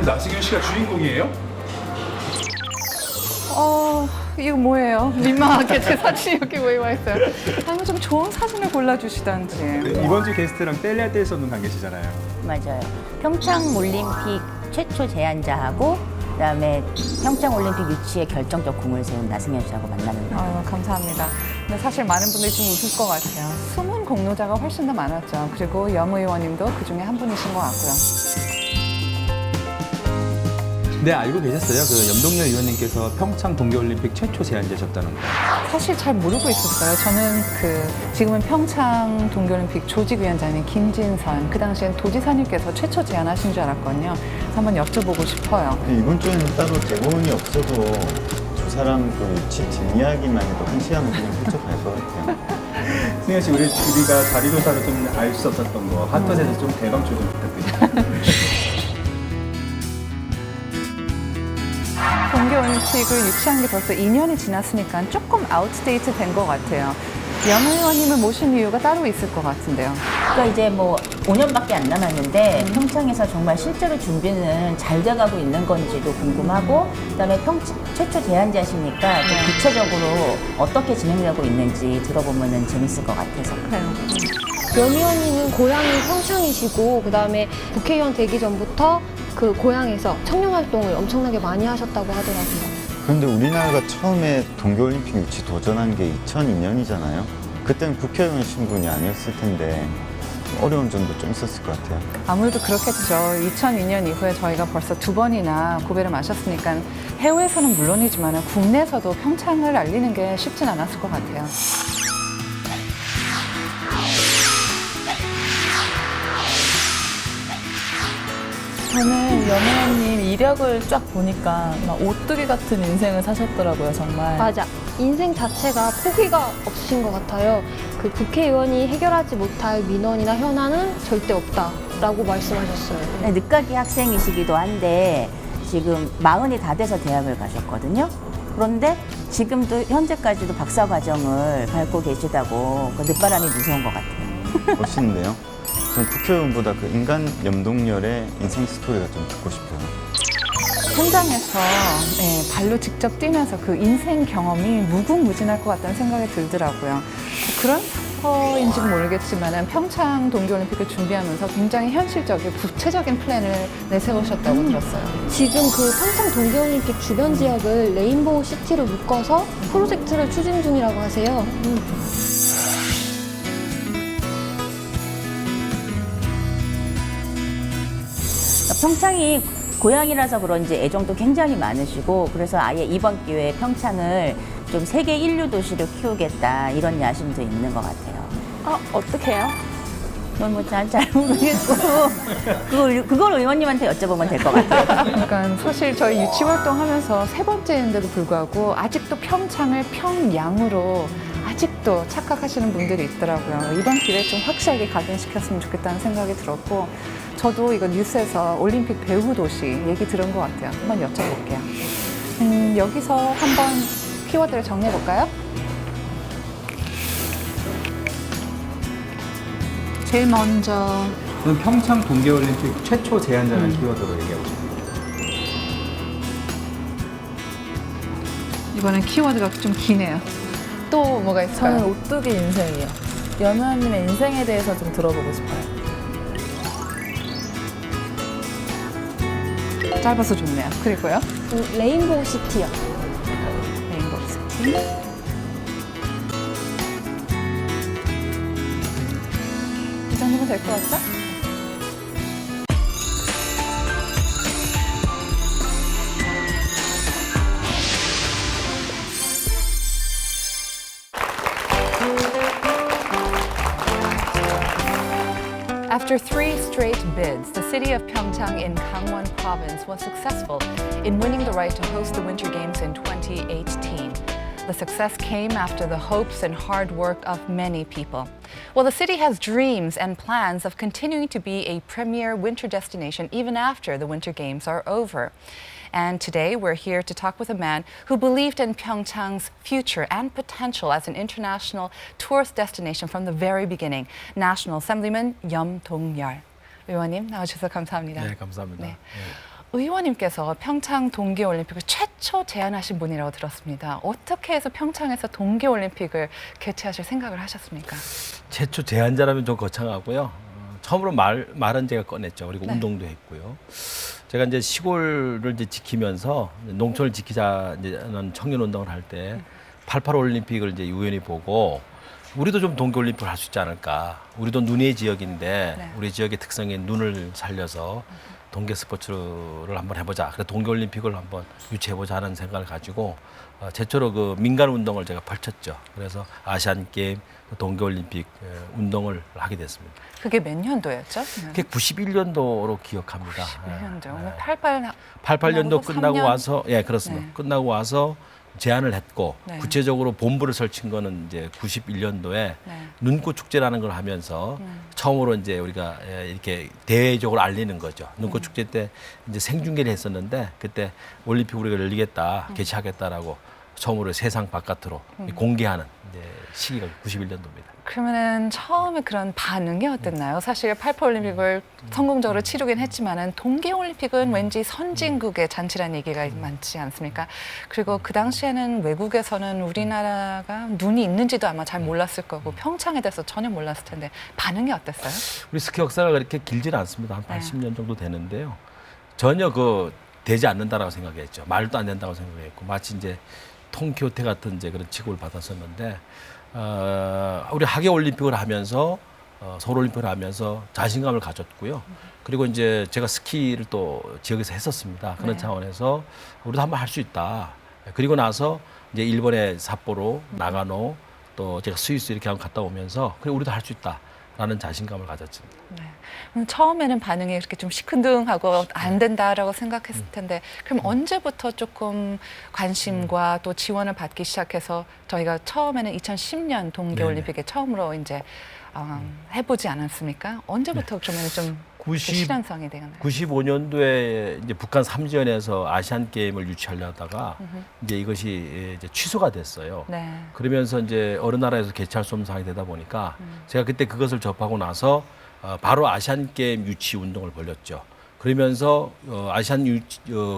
나승현 씨가 주인공이에요? 이거 뭐예요? 민망하게 제 사진이 여기 왜 와 있어요? 아니면 좀 좋은 사진을 골라주시던지. 이번 주 게스트랑 뗄래야 뗄수 없는 관계시잖아요. 맞아요. 평창 올림픽 최초 제안자하고 그다음에 평창 올림픽 유치에 결정적 공을 세운 나승현 씨하고 만나는 거. 아유, 감사합니다. 근데 사실 많은 분들이 좀 웃을 것 같아요. 숨은 공로자가 훨씬 더 많았죠. 그리고 염 의원님도 그 중에 한 분이신 것 같고요. 네, 알고 계셨어요? 그 염동열 의원님께서 평창 동계올림픽 최초 제안자셨다는 거. 사실 잘 모르고 있었어요. 저는 지금은 평창 동계올림픽 조직위원장인 김진선, 그 당시엔 도지사님께서 최초 제안하신 줄 알았거든요. 그래서 한번 여쭤보고 싶어요. 이번 주에는 따로 대본이 없어도 두 사람 그 유치 뒷이야기만 해도 한 시간은 그냥 훌쩍 갈 것 같아요. 승현 씨, 우리가 자리조사로 좀 알 수 없었던 거 핫컷에서 좀 대방출 좀 부탁드립니다. 동계올림픽을 유치한 게 벌써 2년이 지났으니까 조금 아웃데이트 된 것 같아요. 염 의원님을 모신 이유가 따로 있을 것 같은데요. 그러니까 이제 뭐 5년밖에 안 남았는데 평창에서 정말 실제로 준비는 잘 돼가고 있는 건지도 궁금하고 그다음에 최초 제안자시니까 좀 구체적으로 어떻게 진행되고 있는지 들어보면 재밌을 것 같아서. 염 의원님은 고향이 평창이시고 그다음에 국회의원 되기 전부터 그 고향에서 청년 활동을 엄청나게 많이 하셨다고 하더라고요. 그런데 우리나라가 처음에 동계올림픽 유치 도전한 게 2002년이잖아요. 그때는 국회의원 신분이 아니었을 텐데 어려운 점도 좀 있었을 것 같아요. 아무래도 그렇겠죠. 2002년 이후에 저희가 벌써 2번이나 고배를 마셨으니까 해외에서는 물론이지만 국내에서도 평창을 알리는 게 쉽진 않았을 것 같아요. 저는 염 의원님 이력을 쫙 보니까 막 오뚜기 같은 인생을 사셨더라고요, 정말. 맞아. 인생 자체가 포기가 없으신 것 같아요. 그 국회의원이 해결하지 못할 민원이나 현안은 절대 없다라고 말씀하셨어요. 네, 늦가기 학생이시기도 한데 지금 40이 다 돼서 대학을 가셨거든요. 그런데 지금도 현재까지도 박사 과정을 밟고 계시다고 그 늦바람이 무서운 것 같아요. 멋있는데요? 전 국회의원보다 그 인간 염동열의 인생 스토리가 좀 듣고 싶어요. 현장에서 발로 직접 뛰면서 그 인생 경험이 무궁무진할 것 같다는 생각이 들더라고요. 그런 거인지는 모르겠지만 평창 동계올림픽을 준비하면서 굉장히 현실적인 구체적인 플랜을 내세우셨다고 들었어요. 지금 그 평창 동계올림픽 주변 지역을 레인보우 시티로 묶어서 프로젝트를 추진 중이라고 하세요. 평창이 고향이라서 그런지 애정도 굉장히 많으시고 그래서 아예 이번 기회에 평창을 좀 세계 인류 도시로 키우겠다 이런 야심도 있는 것 같아요. 어떻게 해요? 넌 뭐 잘 모르겠고 그걸 의원님한테 여쭤보면 될 것 같아요. 그러니까 사실 저희 유치 활동하면서 3번째인데도 불구하고 아직도 평창을 평양으로 아직도 착각하시는 분들이 있더라고요. 이번 기회에 좀 확실하게 각인시켰으면 좋겠다는 생각이 들었고 저도 이거 뉴스에서 올림픽 배후 도시 얘기 들은 것 같아요. 한번 여쭤볼게요. 여기서 한번 키워드를 정리해볼까요? 제일 먼저 저는 평창 동계올림픽 최초 제안자라는 키워드로 얘기하고 싶어요. 이번엔 키워드가 좀 기네요. 또 뭐가 있을까요? 저는 오뚜기 인생이요. 염 의원님의 인생에 대해서 좀 들어보고 싶어요. 짧아서 좋네요. 그리고요. 레인보우 시티요. 레인보우 시티. 이 정도면 될 것 같죠? After 3 straight bids, the city of Pyeongchang in Gangwon Province was successful in winning the right to host the Winter Games in 2018. The success came after the hopes and hard work of many people. Well, the city has dreams and plans of continuing to be a premier winter destination even after the Winter Games are over. And today we're here to talk with a man who believed in Pyeongchang's future and potential as an international tourist destination from the very beginning. National Assemblyman 염동열 의원님 나와주셔서 감사합니다. 네, 감사합니다. 네. 의원님께서 평창 동계올림픽을 최초 제안하신 분이라고 들었습니다. 어떻게 해서 평창에서 동계올림픽을 개최하실 생각을 하셨습니까? 최초 제안자라면 좀 거창하고요. 처음으로 말은 제가 꺼냈죠. 그리고 네. 운동도 했고요. 제가 이제 시골을 이제 지키면서 농촌을 지키자는 청년 운동을 할 때 88 올림픽을 이제 우연히 보고 우리도 좀 동계올림픽을 할 수 있지 않을까. 우리도 눈의 지역인데 네. 우리 지역의 특성인 눈을 살려서 동계 스포츠를 한번 해보자. 그래서 동계올림픽을 한번 유치해보자 하는 생각을 가지고 최초로 그 민간 운동을 제가 펼쳤죠. 그래서 아시안 게임, 동계올림픽 운동을 하게 됐습니다. 그게 몇 년도였죠? 그게 91년도로 기억합니다. 91년도. 88년도 끝나고 3년? 와서 예 그렇습니다. 네. 끝나고 와서 제안을 했고 네. 구체적으로 본부를 설친 거는 이제 91년도에 네. 눈꽃 축제라는 걸 하면서 처음으로 이제 우리가 이렇게 대외적으로 알리는 거죠. 눈꽃 축제 때 이제 생중계를 했었는데 그때 올림픽 우리가 열리겠다, 개최하겠다라고 처음으로 세상 바깥으로 공개하는 이제 시기가 91년도입니다. 그러면은 처음에 그런 반응이 어땠나요? 사실 88 올림픽을 성공적으로 치르긴 했지만은 동계 올림픽은 왠지 선진국의 잔치라는 얘기가 많지 않습니까? 그리고 그 당시에는 외국에서는 우리나라가 눈이 있는지도 아마 잘 몰랐을 거고 평창에 대해서 전혀 몰랐을 텐데 반응이 어땠어요? 우리 스키 역사가 그렇게 길지는 않습니다. 한 네. 80년 정도 되는데요. 전혀 되지 않는다라고 생각했죠. 말도 안 된다고 생각했고 마치 이제 통키호테 같은 이제 그런 취급을 받았었는데 우리 하계 올림픽을 하면서 서울 올림픽을 하면서 자신감을 가졌고요. 그리고 이제 제가 스키를 또 지역에서 했었습니다. 그런 네. 차원에서 우리도 한번 할 수 있다. 그리고 나서 이제 일본의 삿포로, 나가노 또 제가 스위스 이렇게 한번 갔다 오면서 그래 우리도 할 수 있다라는 자신감을 가졌습니다. 네. 그럼 처음에는 반응이 이렇게 좀 시큰둥하고 안 된다라고 생각했을 텐데 그럼 언제부터 조금 관심과 또 지원을 받기 시작해서 저희가 처음에는 2010년 동계올림픽에 처음으로 이제 해보지 않았습니까? 언제부터 그러면 좀 90 실현성이 되나요? 95년도에 이제 북한 삼지연에서 아시안 게임을 유치하려다가 이제 이것이 이제 취소가 됐어요. 네. 그러면서 이제 어느 나라에서 개최할 수 없는 상황이 되다 보니까 제가 그때 그것을 접하고 나서 바로 아시안 게임 유치 운동을 벌였죠. 그러면서 아시안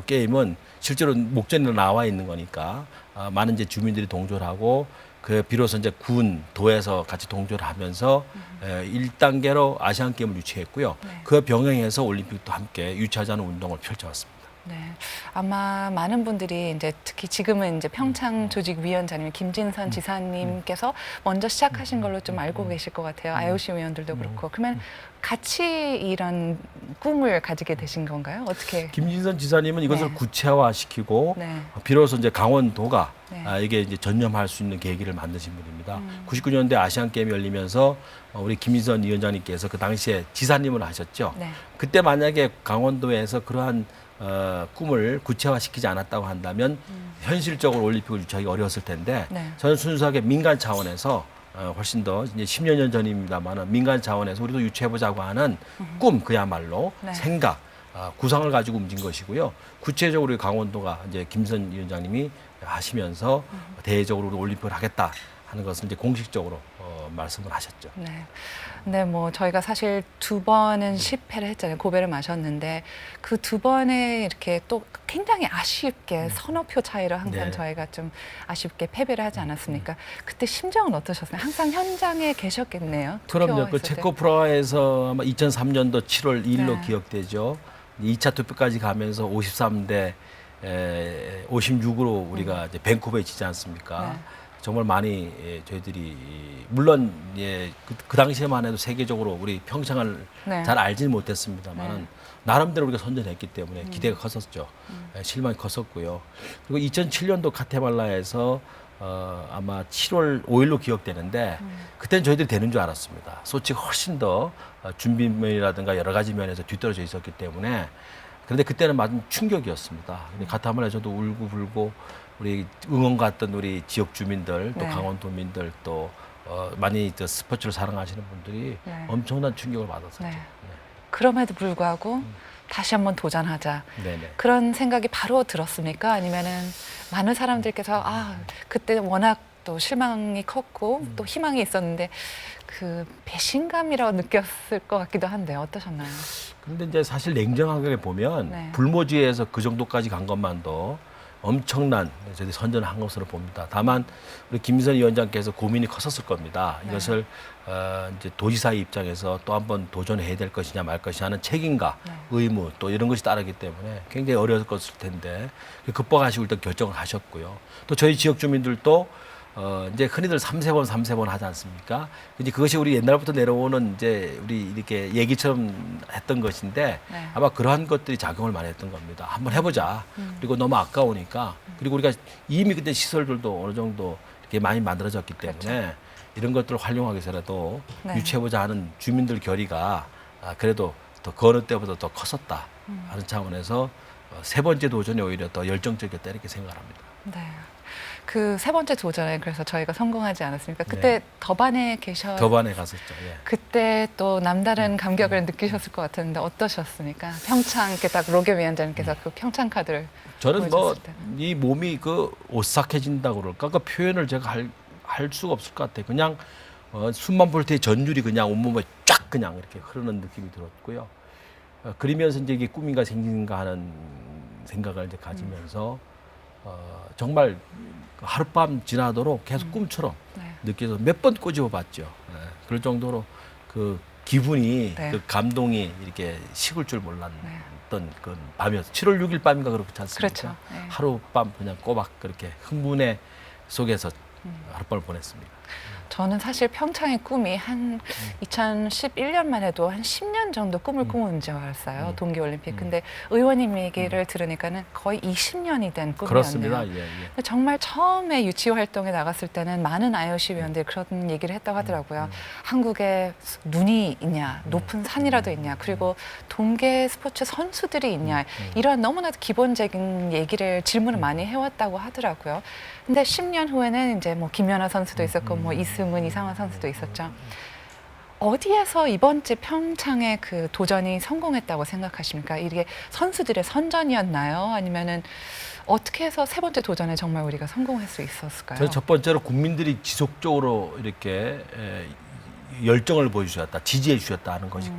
게임은 실제로 목전에 나와 있는 거니까 많은 이제 주민들이 동조를 하고 그 비로소 이제 군, 도에서 같이 동조를 하면서 1단계로 아시안 게임을 유치했고요. 네. 그 병행해서 올림픽도 함께 유치하자는 운동을 펼쳐왔습니다. 네, 아마 많은 분들이 이제 특히 지금은 이제 평창 조직위원장님 김진선 지사님께서 먼저 시작하신 걸로 좀 알고 계실 것 같아요. IOC 위원들도 그렇고. 그러면 같이 이런 꿈을 가지게 되신 건가요? 어떻게? 김진선 지사님은 이것을 네. 구체화시키고 네. 비로소 이제 강원도가 네. 이게 이제 전념할 수 있는 계기를 만드신 분입니다. 99년대 아시안 게임 열리면서 우리 김진선 위원장님께서 그 당시에 지사님을 하셨죠. 네. 그때 만약에 강원도에서 그러한 꿈을 구체화시키지 않았다고 한다면 현실적으로 올림픽을 유치하기 어려웠을 텐데 네. 저는 순수하게 민간 차원에서 훨씬 더 이제 10여 년 전입니다만 민간 차원에서 우리도 유치해보자고 하는 꿈 그야말로 네. 생각 구상을 가지고 움직인 것이고요. 구체적으로 우리 강원도가 이제 김선 위원장님이 하시면서 대외적으로 우리 올림픽을 하겠다 하는 것을 이제 공식적으로 말씀을 하셨죠. 네. 근데 뭐 저희가 사실 두 번은 실패를 했잖아요. 고배를 마셨는데 그 두 번에 이렇게 또 굉장히 아쉽게 서너 표 차이로 항상 네. 저희가 좀 아쉽게 패배를 하지 않았습니까? 그때 심정은 어떠셨어요? 항상 현장에 계셨겠네요. 그럼요. 그 투표했을 때. 체코 프라하에서 아마 2003년도 7월 2일로 네. 기억되죠. 2차 투표까지 가면서 53대 56으로 우리가 이제 밴쿠버에 지지 않습니까? 네. 정말 많이 저희들이 물론 그 당시에만 해도 세계적으로 우리 평창을 네. 잘 알지는 못했습니다만은 네. 나름대로 우리가 선전했기 때문에 기대가 컸었죠. 실망이 컸었고요. 그리고 2007년도 카테말라에서 아마 7월 5일로 기억되는데 그때는 저희들이 되는 줄 알았습니다. 소치가 훨씬 더 준비면이라든가 여러 가지 면에서 뒤떨어져 있었기 때문에 그런데 그때는 맞은 충격이었습니다. 근데 카테말라에서도 울고불고 우리 응원 갔던 우리 지역 주민들 또 네. 강원도민들 또 많이 스포츠를 사랑하시는 분들이 네. 엄청난 충격을 받았었죠. 네. 그럼에도 불구하고 다시 한번 도전하자. 네네. 그런 생각이 바로 들었습니까? 아니면은 많은 사람들께서 그때 워낙 또 실망이 컸고 또 희망이 있었는데 그 배신감이라고 느꼈을 것 같기도 한데 어떠셨나요? 그런데 이제 사실 냉정하게 보면 네. 불모지에서 그 정도까지 간 것만도 엄청난 저희 선전을 한 것으로 봅니다. 다만 우리 김민선 위원장께서 고민이 컸었을 겁니다. 네. 이것을 이제 도지사의 입장에서 또 한 번 도전해야 될 것이냐 말 것이냐 하는 책임과 네. 의무 또 이런 것이 따르기 때문에 굉장히 어려웠을 텐데 극복하시고 일단 결정을 하셨고요. 또 저희 지역 주민들도 이제 흔히들 3세 번 하지 않습니까? 이제 그것이 우리 옛날부터 내려오는 이제 우리 이렇게 얘기처럼 했던 것인데 네. 아마 그러한 것들이 작용을 많이 했던 겁니다. 한번 해보자. 그리고 너무 아까우니까. 그리고 우리가 이미 그때 시설들도 어느 정도 이렇게 많이 만들어졌기 때문에 이런 것들을 활용하기 위해서라도 네. 유치해보자 하는 주민들 결의가 그래도 더 그 어느 때보다 더 컸었다 하는 차원에서 세 번째 도전이 오히려 더 열정적이었다 이렇게 생각합니다. 네. 그 세 번째 도전에 그래서 저희가 성공하지 않았습니까? 그때 네. 더반에 계셔. 더반에 갔었죠. 예. 그때 또 남다른 감격을 느끼셨을 것 같은데 어떠셨습니까? 평창 이렇게 딱 로게 위원장님께서 그 평창 카드를 저는 뭐 보여줬을 때. 이 몸이 그 오싹해진다고 그럴까 그 표현을 제가 할 수가 없을 것 같아요. 그냥 숨만 볼 때 전율이 그냥 온몸에 쫙 그냥 이렇게 흐르는 느낌이 들었고요. 그리면서 이제 이게 꿈인가 생긴가 하는 생각을 이제 가지면서 정말 하룻밤 지나도록 계속 꿈처럼 네. 느껴서 몇 번 꼬집어 봤죠. 그럴 정도로 그 기분이 네. 그 감동이 이렇게 식을 줄 몰랐던 네. 그 밤이었어요. 7월 6일 밤인가 그렇지 않습니까? 그렇죠. 네. 하룻밤 그냥 꼬박 그렇게 흥분의 속에서 하룻밤을 보냈습니다. 저는 사실 평창의 꿈이 한 2011년만 해도 한 10년 정도 꿈을 꾸은 줄 알았어요. 동계올림픽. 근데 의원님 얘기를 들으니까는 거의 20년이 된 꿈이었네요. 그렇습니다. 예, 예. 정말 처음에 유치 활동에 나갔을 때는 많은 IOC 위원들이 그런 얘기를 했다고 하더라고요. 한국에 눈이 있냐, 높은 산이라도 있냐, 그리고 동계 스포츠 선수들이 있냐, 이런 너무나도 기본적인 얘기를 질문을 많이 해왔다고 하더라고요. 근데 10년 후에는 이제 뭐 김연아 선수도 있었고 뭐 이승은, 이상화 선수도 있었죠. 어디에서 이번째 평창의 그 도전이 성공했다고 생각하십니까? 이게 선수들의 선전이었나요? 아니면은 어떻게 해서 세 번째 도전에 정말 우리가 성공할 수 있었을까요? 저는 첫 번째로 국민들이 지속적으로 이렇게 열정을 보여주셨다, 지지해 주셨다 하는 것이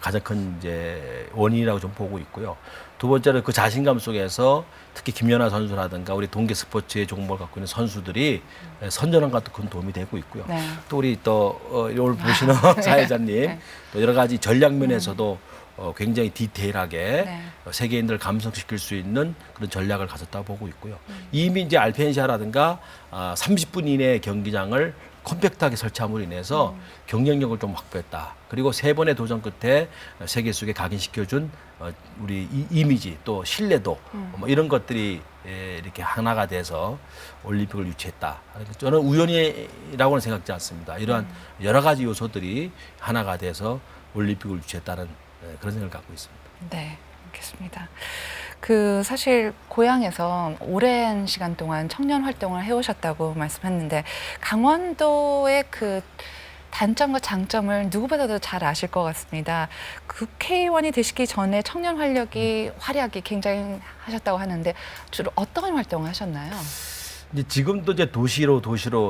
가장 큰 이제 원인이라고 좀 보고 있고요. 두 번째로 그 자신감 속에서 특히 김연아 선수라든가 우리 동계 스포츠의 종목을 갖고 있는 선수들이 선전한 것도 큰 도움이 되고 있고요. 네. 또 우리 또 오늘 보시는 사회자님 네. 또 여러 가지 전략 면에서도 굉장히 디테일하게 네. 세계인들을 감성시킬 수 있는 그런 전략을 가졌다고 보고 있고요. 이미 이제 알펜시아라든가 30분 이내의 경기장을 컴팩트하게 설치함으로 인해서 경쟁력을 좀 확보했다. 그리고 세 번의 도전 끝에 세계 속에 각인시켜준 우리 이미지 또 신뢰도 뭐 이런 것들이 이렇게 하나가 돼서 올림픽을 유치했다. 저는 우연이라고는 생각지 않습니다. 이러한 여러 가지 요소들이 하나가 돼서 올림픽을 유치했다는 그런 생각을 갖고 있습니다. 네, 알겠습니다. 그 사실 고향에서 오랜 시간 동안 청년 활동을 해오셨다고 말씀했는데 강원도의 그 단점과 장점을 누구보다도 잘 아실 것 같습니다. 국회의원이 되시기 전에 청년 활약이 굉장히 하셨다고 하는데 주로 어떤 활동을 하셨나요? 이제 지금도 이제 도시로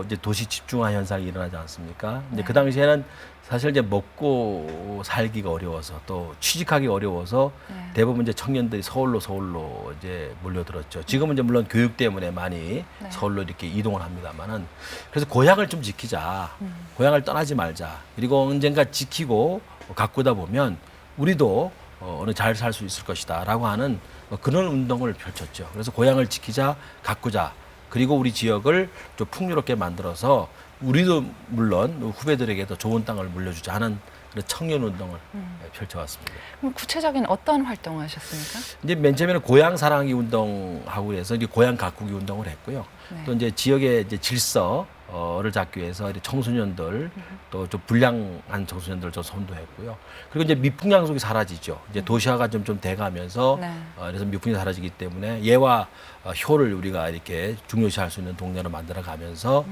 이제 도시 집중화 현상이 일어나지 않습니까? 이제 그 당시에는 사실 이제 먹고 살기가 어려워서 또 취직하기 어려워서 대부분 이제 청년들이 서울로 이제 몰려들었죠. 지금은 이제 물론 교육 때문에 많이 서울로 이렇게 이동을 합니다만은 그래서 고향을 좀 지키자. 고향을 떠나지 말자. 그리고 언젠가 지키고 가꾸다 보면 우리도 어느 잘 살 수 있을 것이다라고 하는 그런 운동을 펼쳤죠. 그래서 고향을 지키자, 가꾸자. 그리고 우리 지역을 좀 풍요롭게 만들어서 우리도 물론 후배들에게도 좋은 땅을 물려주자 하는 그런 청년 운동을 펼쳐왔습니다. 그럼 구체적인 어떤 활동을 하셨습니까? 이제 맨 처음에는 고향 사랑하기 운동하고 해서 이제 고향 가꾸기 운동을 했고요. 또 이제 지역의 이제 질서를 잡기 위해서 청소년들 또 좀 불량한 청소년들 좀 선도했고요. 그리고 이제 미풍양속이 사라지죠. 이제 도시화가 좀 돼가면서 그래서 미풍이 사라지기 때문에 예와 효를 우리가 이렇게 중요시할 수 있는 동네로 만들어가면서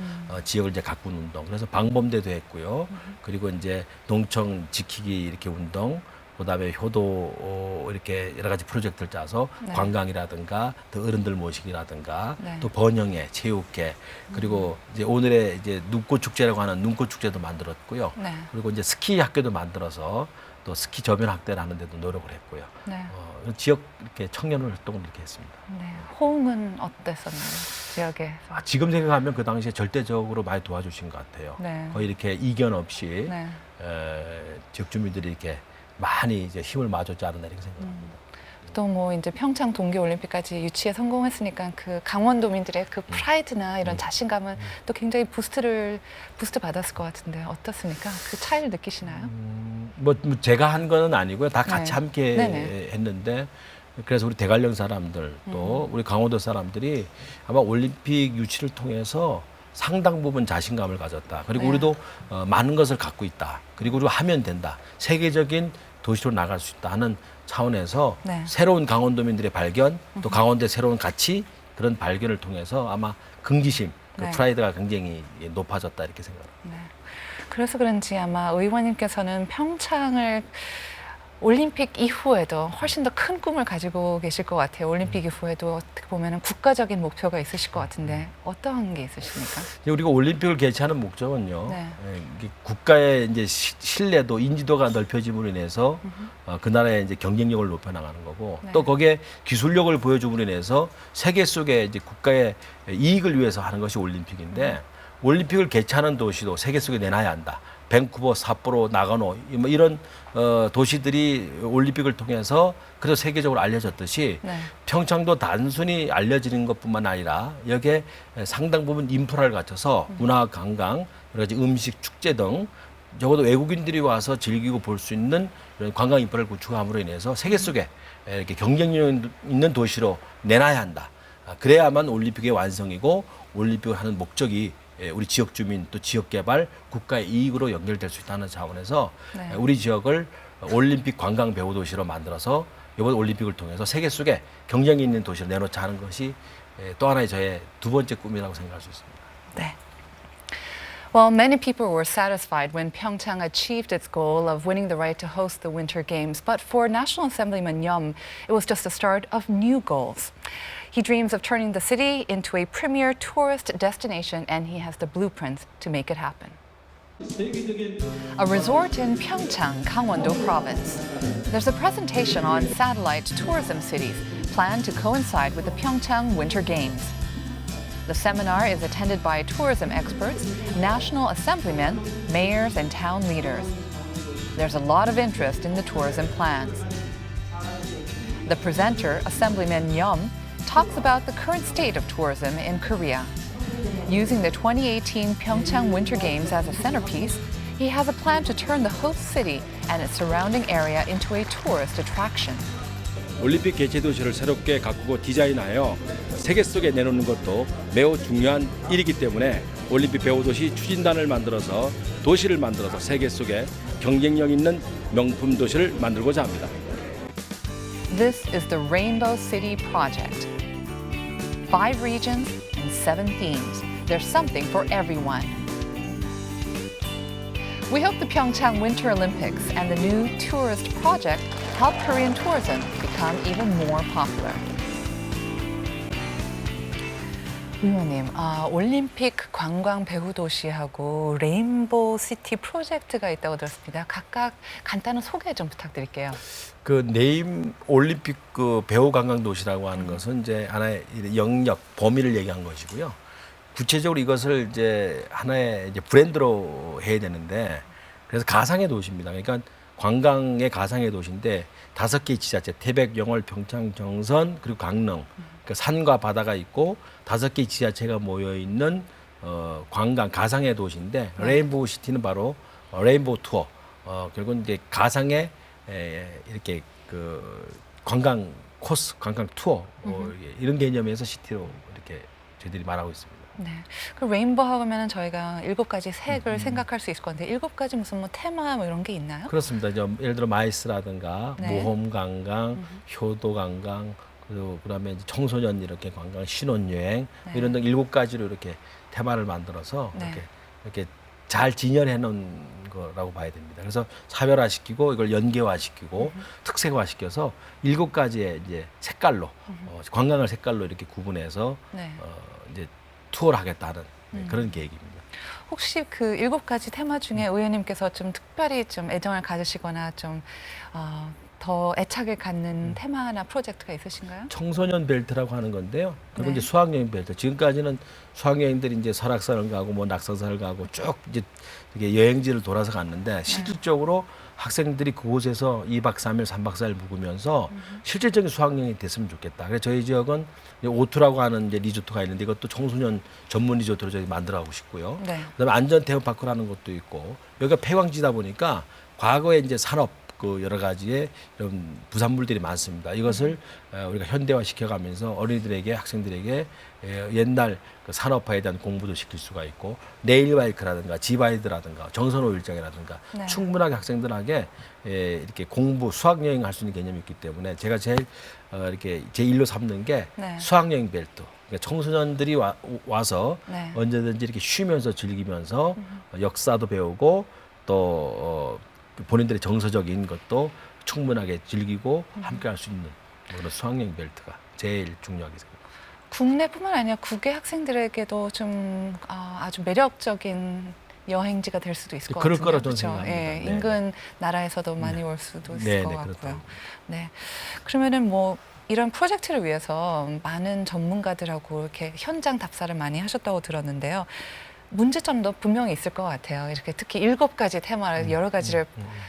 지역을 이제 가꾸는 운동. 그래서 방범대도 했고요. 그리고 이제 농청 지키기 이렇게 운동. 그다음에 효도 이렇게 여러 가지 프로젝트를 짜서 네. 관광이라든가 또 어른들 모시기라든가 네. 또 번영회, 체육회 그리고 이제 오늘의 이제 눈꽃 축제라고 하는 눈꽃 축제도 만들었고요. 네. 그리고 이제 스키 학교도 만들어서 또 스키 저변 확대를 하는 데도 노력을 했고요. 네. 지역 이렇게 청년 활동을 이렇게 했습니다. 네. 호응은 어땠었나요? 지역에서. 지금 생각하면 그 당시에 절대적으로 많이 도와주신 것 같아요. 네. 거의 이렇게 이견 없이 네. 지역 주민들이 이렇게 많이 이제 힘을 마줬지 않았나 이렇게 생각합니다. 또 뭐 이제 평창 동계올림픽까지 유치에 성공했으니까 그 강원도민들의 그 프라이드나 이런 자신감은 또 굉장히 부스트 받았을 것 같은데 어떻습니까? 그 차이를 느끼시나요? 뭐 제가 한 거는 아니고요. 다 같이 네. 함께 네네. 했는데 그래서 우리 대관령 사람들 또 우리 강원도 사람들이 아마 올림픽 유치를 통해서 상당 부분 자신감을 가졌다. 그리고 네. 우리도 많은 것을 갖고 있다. 그리고 우리가 하면 된다. 세계적인 도시로 나갈 수 있다 하는 차원에서 네. 새로운 강원도민들의 발견 또 강원도의 새로운 가치 그런 발견을 통해서 아마 긍지심, 그 네. 프라이드가 굉장히 높아졌다 이렇게 생각합니다. 네. 그래서 그런지 아마 의원님께서는 평창을 올림픽 이후에도 훨씬 더 큰 꿈을 가지고 계실 것 같아요. 올림픽 이후에도 어떻게 보면 국가적인 목표가 있으실 것 같은데 어떠한 게 있으십니까? 우리가 올림픽을 개최하는 목적은요. 네. 이게 국가의 이제 신뢰도, 인지도가 넓혀짐으로 인해서 그 나라의 이제 경쟁력을 높여나가는 거고 네. 또 거기에 기술력을 보여줌으로 인해서 세계 속에 이제 국가의 이익을 위해서 하는 것이 올림픽인데 올림픽을 개최하는 도시도 세계 속에 내놔야 한다. 밴쿠버, 삿포로, 나가노 뭐 이런 도시들이 올림픽을 통해서 그래서 세계적으로 알려졌듯이 네. 평창도 단순히 알려지는 것뿐만 아니라 여기에 상당 부분 인프라를 갖춰서 문화, 관광, 여러 가지 음식, 축제 등 적어도 외국인들이 와서 즐기고 볼 수 있는 이런 관광 인프라를 구축함으로 인해서 세계 속에 이렇게 경쟁력 있는 도시로 내놔야 한다. 그래야만 올림픽의 완성이고 올림픽을 하는 목적이 우리 지역 주민 또 지역 개발 국가의 이익으로 연결될 수 있다는 차원에서 네. 우리 지역을 올림픽 관광 배후 도시로 만들어서 이번 올림픽을 통해서 세계 속에 경쟁이 있는 도시로 내놓자 하는 것이 또 하나의 저의 두 번째 꿈이라고 생각할 수 있습니다. 네. Well, many people were satisfied when Pyeongchang achieved its goal of winning the right to host the Winter Games. But for National Assemblyman Yum, it was just the start of new goals. He dreams of turning the city into a premier tourist destination, and he has the blueprints to make it happen. A resort in Pyeongchang, Gangwon-do Province. There's a presentation on satellite tourism cities planned to coincide with the Pyeongchang Winter Games. The seminar is attended by tourism experts, national assemblymen, mayors, and town leaders. There's a lot of interest in the tourism plans. The presenter, Assemblyman Yum, talks about the current state of tourism in Korea. Using the 2018 Pyeongchang Winter Games as a centerpiece, he has a plan to turn the host city and its surrounding area into a tourist attraction. 올림픽 개최 도시를 새롭게 가꾸고 디자인하여 세계 속에 내놓는 것도 매우 중요한 일이기 때문에 올림픽 배후 도시 추진단을 만들어서 도시를 만들어서 세계 속에 경쟁력 있는 명품 도시를 만들고자 합니다. This is the Rainbow City Project. 5 regions and 7 themes. There's something for everyone. We hope the Pyeongchang Winter Olympics and the new tourist project help Korean tourism become even more popular. 의원님, 올림픽 관광 배후 도시하고 레인보우 시티 프로젝트가 있다고 들었습니다. 각각 간단한 소개 좀 부탁드릴게요. 그 네임 올림픽 그 배후 관광 도시라고 하는 것은 이제 하나의 영역 범위를 얘기한 것이고요. 구체적으로 이것을 이제 하나의 이제 브랜드로 해야 되는데 그래서 가상의 도시입니다. 그러니까 관광의 가상의 도시인데 5개의 지자체 태백, 영월, 평창, 정선 그리고 강릉 그 산과 바다가 있고 5개의 지자체가 모여 있는 관광 가상의 도시인데 레인보우 시티는 바로 레인보우 투어 결국은 이제 가상의 이렇게 그 관광 코스, 관광 투어 이런 개념에서 시티로 이렇게 저희들이 말하고 있습니다. 네. 그 레인보우 하면은 저희가 7가지 색을 생각할 수 있을 건데 7가지 무슨 뭐 테마 뭐 이런 게 있나요? 그렇습니다. 이제 예를 들어 마이스라든가 네. 모험 관광, 효도 관광, 그다음에 이제 청소년 이렇게 관광, 신혼여행 네. 이런 등 7가지로 이렇게 테마를 만들어서 네. 이렇게 잘 진열해 놓은 거라고 봐야 됩니다. 그래서 차별화시키고 이걸 연계화시키고 특색화시켜서 7가지의 이제 색깔로 관광을 색깔로 이렇게 구분해서 네. 이제 투어를 하겠다는 그런 계획입니다. 혹시 그 7가지 테마 중에 의원님께서 좀 특별히 좀 애정을 가지시거나 좀 더 애착을 갖는 테마나 프로젝트가 있으신가요? 청소년 벨트라고 하는 건데요. 그리고 네. 이제 수학여행 벨트. 지금까지는 수학여행들이 이제 설악산을 가고 뭐 낙서산을 가고 쭉 이제 이렇게 여행지를 돌아서 갔는데 실질적으로 학생들이 그곳에서 2박 3일, 3박 4일 묵으면서 실질적인 수학여행이 됐으면 좋겠다. 그래서 저희 지역은 오투라고 하는 이제 리조트가 있는데 이것도 청소년 전문 리조트로 저희 만들어가고 싶고요. 네. 그다음에 안전 테마파크라는 것도 있고 여기가 폐광지다 보니까 과거에 이제 산업 그 여러 가지의 이런 부산물들이 많습니다. 이것을 우리가 현대화 시켜가면서 어린이들에게 학생들에게 옛날 그 산업화에 대한 공부도 시킬 수가 있고 네일바이크라든가 지바이드라든가 정선호일장이라든가 네. 충분하게 학생들에게 이렇게 공부 수학여행 할 수 있는 개념이 있기 때문에 제가 제일 이렇게 제1로 삼는 게 네. 수학여행 벨트. 그러니까 청소년들이 와서 네. 언제든지 이렇게 쉬면서 즐기면서 역사도 배우고 또 본인들의 정서적인 것도 충분하게 즐기고 함께 할 수 있는 그런 수학여행 벨트가 제일 중요하게 생각합니다. 국내뿐만 아니라 국외 학생들에게도 좀 아주 매력적인 여행지가 될 수도 있을 것 그럴 같은데요. 거라 저는 그렇죠? 생각합니다. 예, 네. 인근 나라에서도 많이 올 수도 있을 네, 것 네, 같고요. 그렇다고. 네, 그러면은 뭐 이런 프로젝트를 위해서 많은 전문가들하고 이렇게 현장 답사를 많이 하셨다고 들었는데요. 문제점도 분명히 있을 것 같아요. 이렇게 특히 7가지 테마를 여러 가지를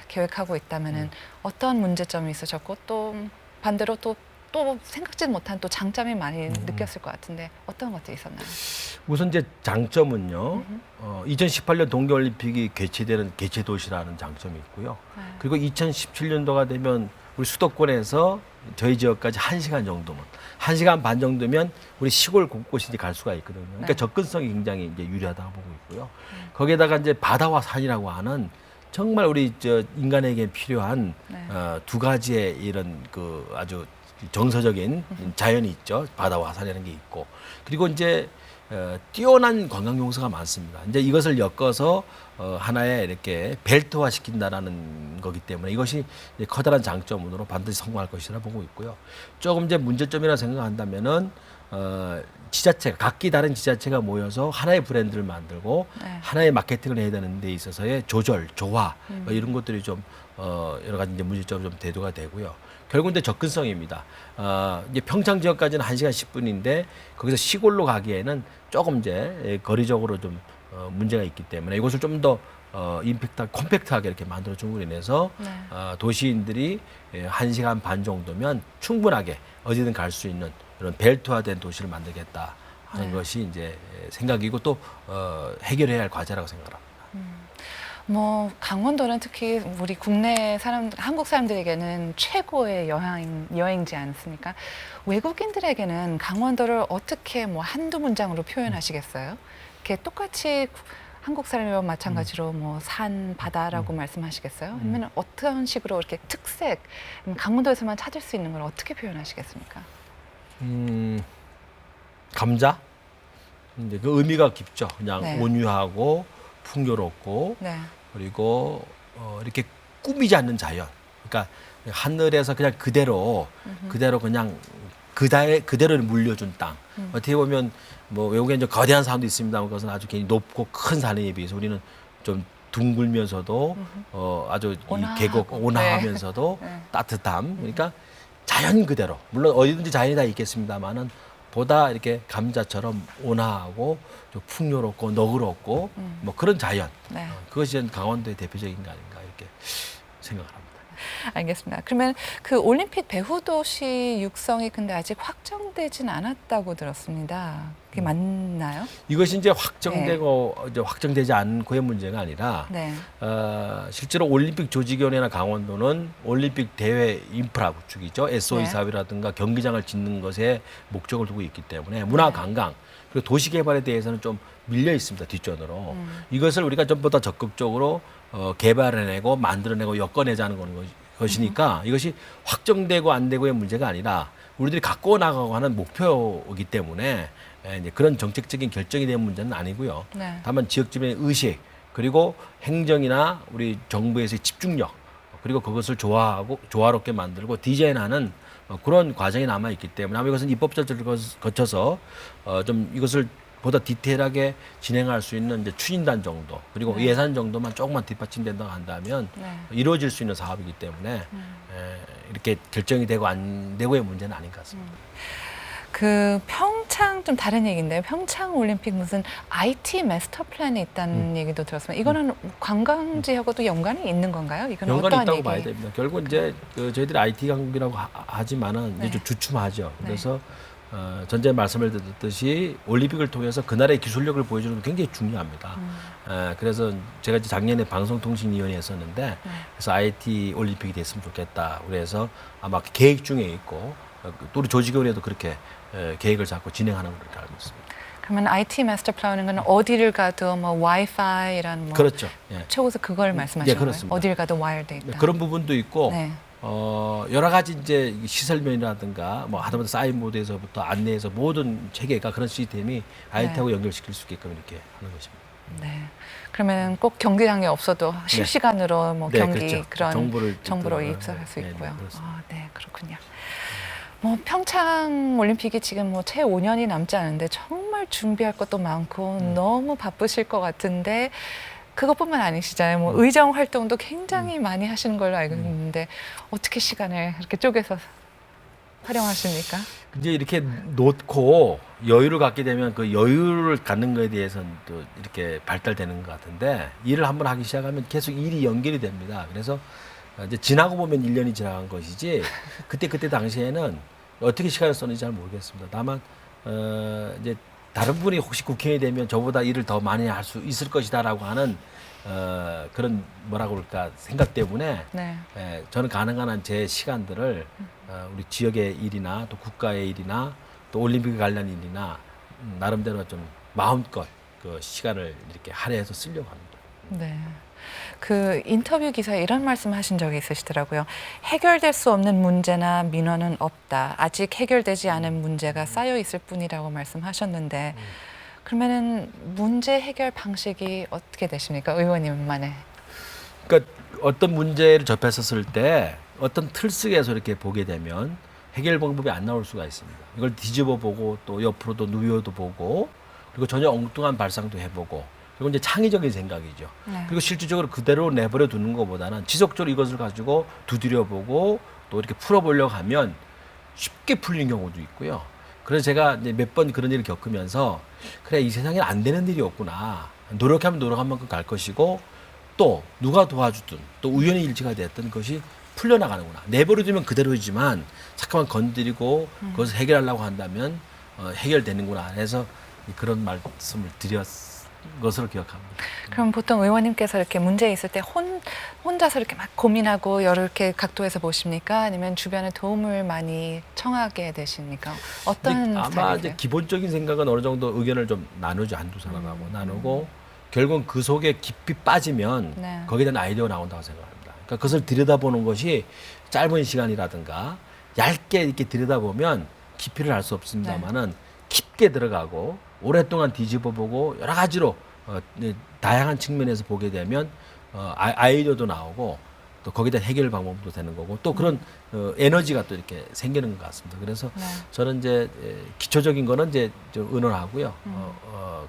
계획하고 있다면은 어떤 문제점이 있으셨고 또 반대로 또 생각지 못한 또 장점이 많이 느꼈을 것 같은데 어떤 것들이 있었나요? 우선 이제 장점은요. 2018년 동계올림픽이 개최되는 개최 도시라는 장점이 있고요. 네. 그리고 2017년도가 되면 우리 수도권에서 저희 지역까지 1시간 정도면 1시간 반 정도면 우리 시골 곳곳이 이제 갈 수가 있거든요. 그러니까 네. 접근성이 굉장히 이제 유리하다고 보고 있고요. 거기에다가 이제 바다와 산이라고 하는 정말 우리 인간에게 필요한 네. 2가지의 이런 그 아주 정서적인 자연이 있죠. 바다와 산이라는 게 있고 그리고 이제 뛰어난 관광 용서가 많습니다. 이제 이것을 엮어서 하나의 이렇게 벨트화 시킨다라는 거기 때문에 이것이 이제 커다란 장점으로 반드시 성공할 것이라 보고 있고요. 조금 이제 문제점이라 생각한다면은 지자체가 각기 다른 지자체가 모여서 하나의 브랜드를 만들고 네. 하나의 마케팅을 해야 되는 데 있어서의 조절, 조화 뭐 이런 것들이 좀 여러 가지 이제 문제점이 좀 대두가 되고요. 결국 이제 접근성입니다. 이제 평창 지역까지는 1시간 10분인데 거기서 시골로 가기에는 조금 이제 거리적으로 좀 문제가 있기 때문에 이것을 좀 더 컴팩트하게 이렇게 만들어 줌으로 인해서 네. 도시인들이 1시간 반 정도면 충분하게 어디든 갈 수 있는 이런 벨트화된 도시를 만들겠다 하는 것이 이제 생각이고 또 해결해야 할 과제라고 생각합니다. 뭐 강원도는 특히 우리 국내 한국 사람들에게는 최고의 여행지 않습니까? 외국인들에게는 강원도를 어떻게 뭐 한두 문장으로 표현하시겠어요? 이렇게 똑같이 한국 사람이와 마찬가지로 뭐 산, 바다라고 말씀하시겠어요? 아니면 어떤 식으로 이렇게 특색, 강원도에서만 찾을 수 있는 걸 어떻게 표현하시겠습니까? 감자? 이제 그 의미가 깊죠. 그냥 네. 온유하고 풍요롭고 네. 그리고 이렇게 꾸미지 않는 자연. 그러니까 하늘에서 그냥 그대로 그냥 그대로 물려준 땅. 어떻게 보면 뭐 외국에 이제 거대한 산도 있습니다만 그것은 아주 굉장히 높고 큰 산에 비해서 우리는 좀 둥글면서도 아주 이 온화하고. 계곡 온화하면서도 네. 따뜻함. 그러니까 자연 그대로. 물론 어디든지 자연이 다 있겠습니다만은 보다 이렇게 감자처럼 온화하고 좀 풍요롭고 너그럽고 뭐 그런 자연. 네. 그것이 강원도의 대표적인 게 아닌가 이렇게 생각을 합니다. 알겠습니다. 그러면 그 올림픽 배후 도시 육성이 근데 아직 확정되진 않았다고 들었습니다. 그게 맞나요? 이것이 이제 확정되고 이제 확정되지 않고의 문제가 아니라 네. 실제로 올림픽 조직위원회나 강원도는 올림픽 대회 인프라 구축이죠. SOE 네. 사업이라든가 경기장을 짓는 것에 목적을 두고 있기 때문에 문화 관광 그리고 도시 개발에 대해서는 좀 밀려 있습니다. 뒷전으로. 이것을 우리가 좀 더 적극적으로 개발해내고 만들어내고 엮어내자는 것이니까 이것이 확정되고 안 되고의 문제가 아니라 우리들이 갖고 나가고 하는 목표이기 때문에 이제 그런 정책적인 결정이 된 문제는 아니고요. 네. 다만 지역 주민의 의식 그리고 행정이나 우리 정부에서의 집중력, 그리고 그것을 조화롭게 만들고 디자인하는 그런 과정이 남아 있기 때문에 아마 이것은 입법 절차를 거쳐서 좀 이것을 보다 디테일하게 진행할 수 있는 이제 추진단 정도, 그리고 예산 정도만 조금만 뒷받침된다고 한다면 이루어질 수 있는 사업이기 때문에 이렇게 결정이 되고 안 되고의 문제는 아닌 것 같습니다. 그 평창 좀 다른 얘기인데요. 평창 올림픽 무슨 IT 마스터 플랜이 있다는 얘기도 들었습니다. 이거는 관광지하고도 연관이 있는 건가요? 이거는 연관이 어떠한 있다고 얘기? 봐야 됩니다. 결국 이제 저희들이 IT 강국이라고 하지만은 이제 좀 주춤하죠. 그래서 전에 말씀을 드렸듯이 올림픽을 통해서 그 나라의 기술력을 보여주는 게 굉장히 중요합니다. 그래서 제가 이제 작년에 방송통신위원회 했었는데 그래서 IT 올림픽이 됐으면 좋겠다. 그래서 아마 계획 중에 있고 또 우리 조직위원회도 그렇게 계획을 잡고 진행하는 걸로 알고 있습니다. 그러면 IT 마스터 플랜은 건 어디를 가도 뭐 와이파이란 뭐 그렇죠. 예. 최고서 그걸 말씀하시는 거예요? 그렇습니다. 어디를 가도 와이어돼 있다. 그런 부분도 있고 네. 여러 가지 이제 시설면이라든가 뭐 하다못해 사인 모드에서부터 안내에서 모든 체계가 그런 시스템이 IT하고 연결시킬 수 있게끔 이렇게 하는 것입니다. 네. 그러면 꼭 경기장이 없어도 실시간으로 뭐 네, 경기 그렇죠. 그런 정보로 또, 입수할 수 네, 있고요. 네, 그렇습니다. 아, 네, 그렇군요. 뭐 평창 올림픽이 지금 뭐 채 5년이 남지 않은데 정말 준비할 것도 많고 너무 바쁘실 것 같은데 그것뿐만 아니시잖아요. 뭐 의정 활동도 굉장히 많이 하시는 걸로 알고 있는데 어떻게 시간을 이렇게 쪼개서 활용하십니까? 이제 이렇게 놓고 여유를 갖게 되면 그 여유를 갖는 것에 대해서는 또 이렇게 발달되는 것 같은데 일을 한번 하기 시작하면 계속 일이 연결이 됩니다. 그래서 이제 지나고 보면 1년이 지나간 것이지 그때 당시에는 어떻게 시간을 썼는지 잘 모르겠습니다. 다만 이제 다른 분이 혹시 국회의원이 되면 저보다 일을 더 많이 할 수 있을 것이다라고 하는 그런 뭐라고 그럴까 생각 때문에 네. 저는 가능한 한 제 시간들을 우리 지역의 일이나 또 국가의 일이나 또 올림픽 관련 일이나 나름대로 좀 마음껏 그 시간을 이렇게 할애해서 쓰려고 합니다. 네. 그 인터뷰 기사에 이런 말씀하신 적이 있으시더라고요. 해결될 수 없는 문제나 민원은 없다. 아직 해결되지 않은 문제가 쌓여 있을 뿐이라고 말씀하셨는데 그러면은 문제 해결 방식이 어떻게 되십니까, 의원님만의? 그러니까 어떤 문제를 접했었을 때 어떤 틀 속에서 이렇게 보게 되면 해결 방법이 안 나올 수가 있습니다. 이걸 뒤집어 보고 또 옆으로도 누워도 보고 그리고 전혀 엉뚱한 발상도 해보고 그리고 이제 창의적인 생각이죠. 네. 그리고 실질적으로 그대로 내버려 두는 것보다는 지속적으로 이것을 가지고 두드려 보고 또 이렇게 풀어보려고 하면 쉽게 풀리는 경우도 있고요. 그래서 제가 이제 몇 번 그런 일을 겪으면서 그래 이 세상에 안 되는 일이 없구나. 노력하면 노력한 만큼 갈 것이고 또 누가 도와주든 또 우연의 일치가 됐든 그것이 풀려나가는구나. 내버려 두면 그대로이지만 잠깐만 건드리고 그것을 해결하려고 한다면 해결되는구나. 그래서 그런 말씀을 드렸 것으로 기억합니다. 그럼 보통 의원님께서 이렇게 문제 있을 때 혼자서 이렇게 막 고민하고 여러 개 각도에서 보십니까? 아니면 주변에 도움을 많이 청하게 되십니까? 어떤 아마 스타일이세요? 이제 기본적인 생각은 어느 정도 의견을 좀 나누죠. 한두 사람하고 나누고 결국은 그 속에 깊이 빠지면 네. 거기에 대한 아이디어가 나온다고 생각합니다. 그러니까 그것을 들여다보는 것이 짧은 시간이라든가 얇게 이렇게 들여다보면 깊이를 알 수 없습니다만은 깊게 들어가고 오랫동안 뒤집어보고 여러 가지로 다양한 측면에서 보게 되면 아이디어도 나오고 또 거기에 대한 해결 방법도 되는 거고 또 그런 에너지가 또 이렇게 생기는 것 같습니다. 그래서 저는 이제 기초적인 거는 이제 좀 의논하고요.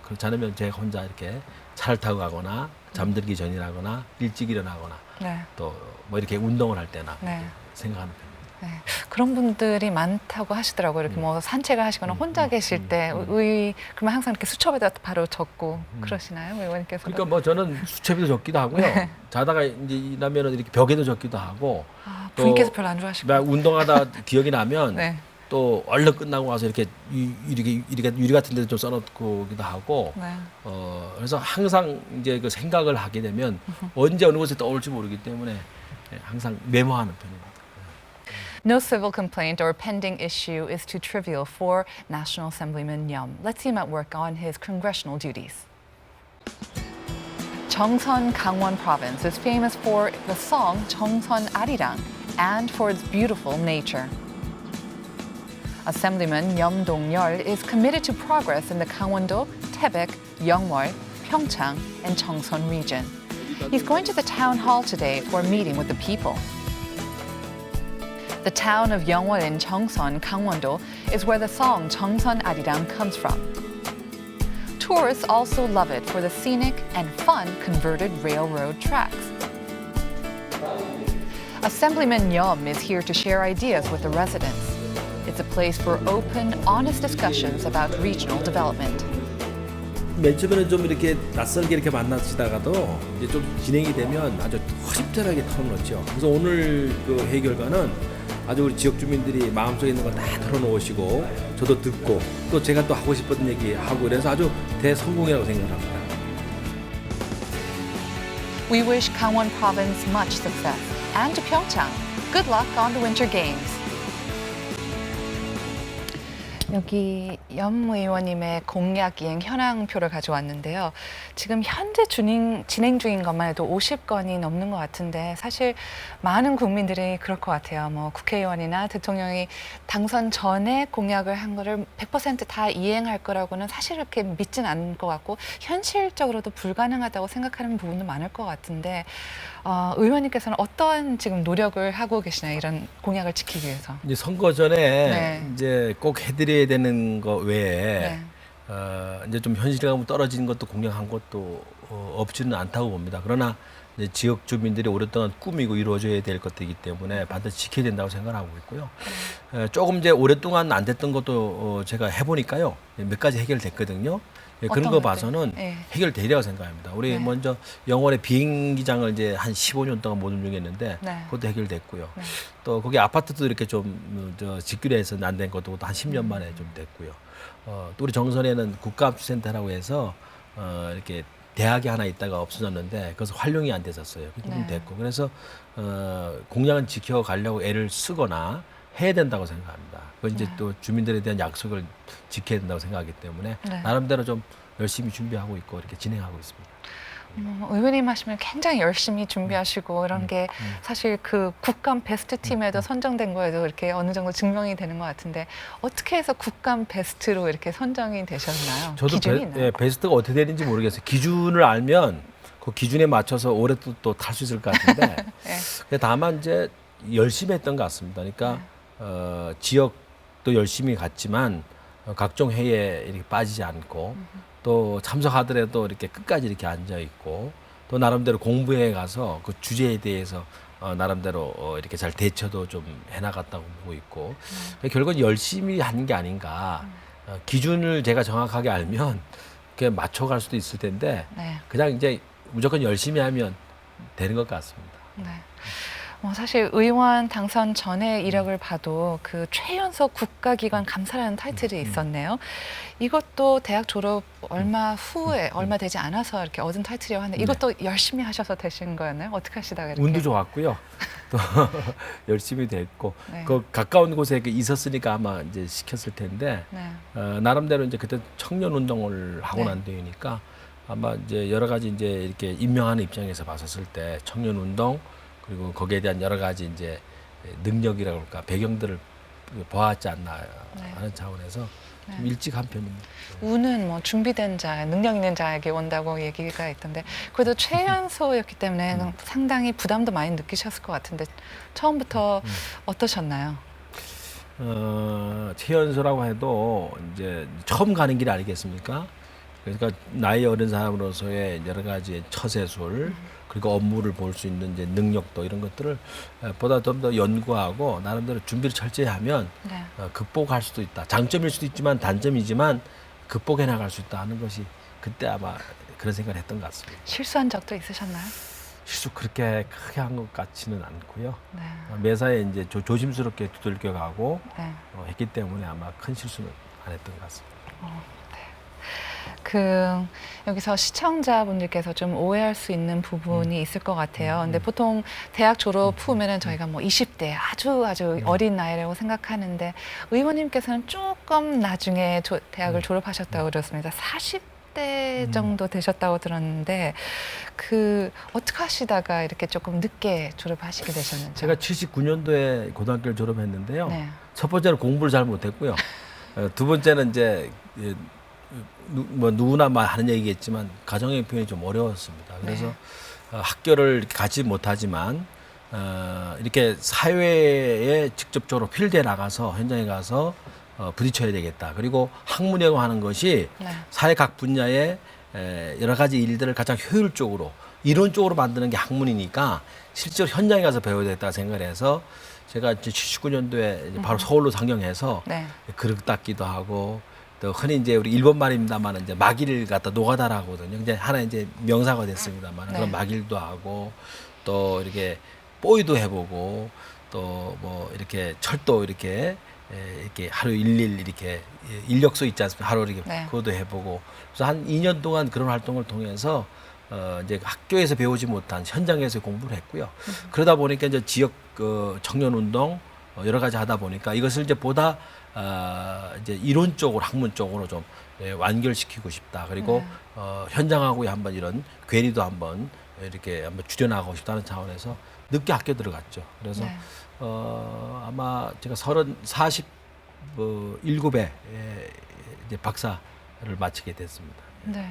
그렇지 않으면 제가 혼자 이렇게 차를 타고 가거나 잠들기 전이라거나 일찍 일어나거나 네. 또 뭐 이렇게 운동을 할 때나 네. 생각하는 편입니다. 네. 그런 분들이 많다고 하시더라고요. 이렇게 뭐 산책을 하시거나 혼자 계실 때 그러면 항상 이렇게 수첩에다 바로 적고 그러시나요, 의원님께서? 그러니까 뭐 저는 수첩에도 적기도 하고요. 자다가 이제 일하면은 이렇게 벽에도 적기도 하고. 아, 또 부인께서 별로 안 좋아하시고. 막 운동하다 기억이 나면 네. 또 얼른 끝나고 와서 이렇게 유리 같은 데도 좀 써놓기도 하고. 네. 그래서 항상 이제 그 생각을 하게 되면 언제 어느 곳에 떠올지 모르기 때문에 항상 메모하는 편입니다. No civil complaint or pending issue is too trivial for National Assemblyman Yum. Let's see him at work on his congressional duties. Cheongseon, Gangwon Province is famous for the song Cheongseon Arirang and for its beautiful nature. Assemblyman Yum Dong-yeol is committed to progress in the Gangwon-do, Taebaek, Yeongwol, Pyeongchang and Cheongsan region. He's going to the town hall today for a meeting with the people. The town of Yeongwon in Cheongsan, Gangwon-do, is where the song Cheongsan Arirang comes from. Tourists also love it for the scenic and fun converted railroad tracks. Assemblyman Yeom is here to share ideas with the residents. It's a place for open, honest discussions about regional development. 맨 처음에는 좀 이렇게 낯설게 이렇게 만나시다가도 이제 좀 진행이 되면 아주 허심탄회하게 털어놓죠. 그래서 오늘 그 회의 결과는 아주 우리 지역 주민들이 마음속에 있는 거 다 털어놓으시고 저도 듣고 또 제가 또 하고 싶었던 얘기 하고 이래서 아주 대성공이라고 생각합니다. We wish Gangwon Province much success, and to Pyeongchang, good luck on the Winter Games. 여기 염 의원님의 공약 이행 현황표를 가져왔는데요. 지금 현재 진행 중인 것만 해도 50건이 넘는 것 같은데 사실 많은 국민들이 그럴 것 같아요. 뭐 국회의원이나 대통령이 당선 전에 공약을 한 거를 100% 다 이행할 거라고는 사실 이렇게 믿진 않을 것 같고 현실적으로도 불가능하다고 생각하는 부분도 많을 것 같은데 의원님께서는 어떤 지금 노력을 하고 계시나요? 이런 공약을 지키기 위해서. 이제 선거 전에 네. 이제 꼭 해드려야 되는 거 외에 네. 이제 좀 현실감 떨어지는 것도 공약한 것도 없지는 않다고 봅니다. 그러나 이제 지역 주민들이 오랫동안 꾸미고 이루어져야 될 것들이기 때문에 반드시 지켜야 된다고 생각하고 있고요. 조금 이제 오랫동안 안 됐던 것도 제가 해보니까요 몇 가지 해결됐거든요. 그런 거 것들? 봐서는 네. 해결되리라고 생각합니다. 우리 네. 먼저 영월의 비행기장을 이제 한 15년 동안 못 운영했는데 네. 그것도 해결됐고요. 네. 또 거기 아파트도 이렇게 좀 짓기로 해서 안 된 것도 한 10년 만에 좀 됐고요. 또 우리 정선에는 국가합주센터라고 해서 이렇게 대학이 하나 있다가 없어졌는데 그것은 활용이 안 됐었어요. 그게 좀 네. 됐고 그래서 공약은 지켜가려고 애를 쓰거나 해야 된다고 생각합니다. 그건 이제 또 주민들에 대한 약속을 지켜야 된다고 생각하기 때문에 네. 나름대로 좀 열심히 준비하고 있고 이렇게 진행하고 있습니다. 의원님 하시면 굉장히 열심히 준비하시고 이런 게 사실 그 국감 베스트 팀에도 선정된 거에도 이렇게 어느 정도 증명이 되는 것 같은데 어떻게 해서 국감 베스트로 이렇게 선정이 되셨나요? 저도 기준이 있나요? 베스트가 어떻게 되는지 모르겠어요. 기준을 알면 그 기준에 맞춰서 올해 또 탈 수 있을 것 같은데 네. 다만 이제 열심히 했던 것 같습니다. 그러니까 지역도 열심히 갔지만 각종 회의에 이렇게 빠지지 않고 또 참석하더라도 이렇게 끝까지 이렇게 앉아 있고 또 나름대로 공부해 가서 그 주제에 대해서 나름대로 이렇게 잘 대처도 좀 해나갔다고 보고 있고 결국은 열심히 한 게 아닌가. 기준을 제가 정확하게 알면 그게 맞춰갈 수도 있을 텐데 네. 그냥 이제 무조건 열심히 하면 되는 것 같습니다. 네. 사실 의원 당선 전에 이력을 봐도 그 최연소 국가기관 감사라는 타이틀이 있었네요. 이것도 대학 졸업 얼마 후에 얼마 되지 않아서 이렇게 얻은 타이틀이라고 하는데 이것도 열심히 하셔서 되신 거였나요? 어떻게 하시다가 이렇게? 운도 좋았고요. 또 열심히 됐고 네. 그 가까운 곳에 있었으니까 아마 이제 시켰을 텐데 네. 나름대로 이제 그때 청년 운동을 하고 네. 난 뒤니까 아마 이제 여러 가지 이제 이렇게 임명하는 입장에서 봤었을 때 청년 운동 그리고 거기에 대한 여러 가지 이제 능력이라고 할까 배경들을 보았지 않나 하는 차원에서 좀 일찍 한 편입니다. 운은 뭐 준비된 자, 능력 있는 자에게 온다고 얘기가 있던데 그래도 최연소였기 때문에 상당히 부담도 많이 느끼셨을 것 같은데 처음부터 어떠셨나요? 최연소라고 해도 이제 처음 가는 길 아니겠습니까? 그러니까 나이 어린 사람으로서의 여러 가지 처세술 그리고 업무를 볼 수 있는 이제 능력도 이런 것들을 보다 좀 더 연구하고 나름대로 준비를 철저히 하면 네. 극복할 수도 있다. 장점일 수도 있지만 단점이지만 극복해 나갈 수 있다 하는 것이 그때 아마 그런 생각을 했던 것 같습니다. 실수한 적도 있으셨나요? 실수 그렇게 크게 한 것 같지는 않고요. 네. 매사에 이제 조심스럽게 두들겨가고 네. 했기 때문에 아마 큰 실수는 안 했던 것 같습니다. 여기서 시청자분들께서 좀 오해할 수 있는 부분이 있을 것 같아요. 근데 보통 대학 졸업 후면은 저희가 뭐 20대 아주 어린 나이라고 생각하는데 의원님께서는 조금 나중에 대학을 졸업하셨다고 들었습니다. 40대 정도 되셨다고 들었는데 어떻게 하시다가 이렇게 조금 늦게 졸업하시게 되셨는지. 제가 79년도에 고등학교를 졸업했는데요. 네. 첫 번째는 공부를 잘 못했고요. 두 번째는 이제 누구나 하는 얘기겠지만 가정의 표현이 좀 어려웠습니다. 그래서 학교를 이렇게 가지 못하지만 이렇게 사회에 직접적으로 필드에 나가서 현장에 가서 부딪혀야 되겠다. 그리고 학문이라고 하는 것이 사회 각 분야의 여러 가지 일들을 가장 효율적으로 이론적으로 만드는 게 학문이니까 실제로 현장에 가서 배워야 되겠다 생각을 해서 제가 이제 79년도에 바로 서울로 상경해서 그릇 닦기도 하고 또 흔히 이제 우리 일본 말입니다만 이제 마기를 갖다 노가다라 하거든요. 이제 하나 이제 명사가 됐습니다만 그런 마길도 하고 또 이렇게 뽀이도 해보고 또 뭐 이렇게 철도 이렇게 하루 일일 이렇게 인력소 있지 않습니까? 하루 이렇게 그것도 해보고 그래서 한 2년 동안 그런 활동을 통해서 이제 학교에서 배우지 못한 현장에서 공부를 했고요. 그러다 보니까 이제 지역 청년 운동 여러 가지 하다 보니까 이것을 이제 보다 이제 이론적으로 학문적으로 좀 완결시키고 싶다. 그리고 현장하고의 한번 이런 괴리도 한번 이렇게 한번 줄여나가고 싶다는 차원에서 늦게 학교 들어갔죠. 그래서 아마 제가 47에 이제 박사를 마치게 됐습니다. 네.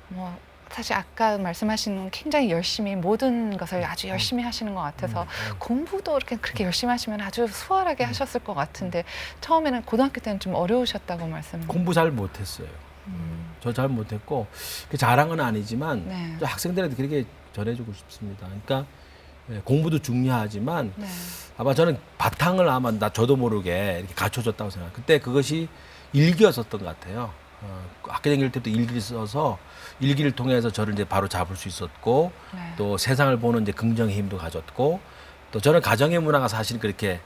뭐 사실 아까 말씀하신 굉장히 열심히 모든 것을 아주 열심히 하시는 것 같아서 공부도 그렇게 열심히 하시면 아주 수월하게 하셨을 것 같은데 처음에는 고등학교 때는 좀 어려우셨다고 말씀. 공부 잘 못했어요. 저 잘 못했고 잘한 건 아니지만 학생들한테 그렇게 전해주고 싶습니다. 그러니까 공부도 중요하지만 아마 저는 바탕을 아마 저도 모르게 이렇게 갖춰줬다고 생각해요. 그때 그것이 일기였었던 것 같아요. 학교 다닐 때도 일기를 써서 일기를 통해서 저를 이제 바로 잡을 수 있었고 또 세상을 보는 이제 긍정의 힘도 가졌고 또 저는 가정의 문화가 사실 그렇게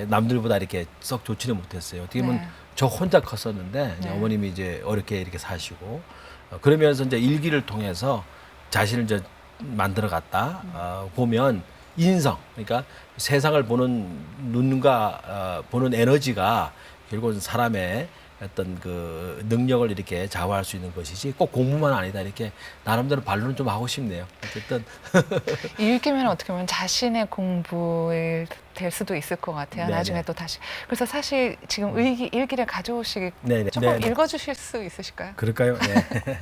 남들보다 이렇게 썩 좋지는 못했어요. 어떻게 보면 저 혼자 컸었는데 이제 어머님이 이제 어렵게 이렇게 사시고 그러면서 이제 일기를 통해서 자신을 이제 만들어갔다 보면 인성 그러니까 세상을 보는 눈과 보는 에너지가 결국은 사람의 어떤 그 능력을 이렇게 좌우할 수 있는 것이지 꼭 공부만 아니다 이렇게 나름대로 반론을 좀 하고 싶네요. 어쨌든 읽기면 어떻게 보면 자신의 공부일 될 수도 있을 것 같아요. 네네. 나중에 또 다시. 그래서 사실 지금 일기를 가져오시기 조금 읽어주실 수 있으실까요? 그럴까요? 네.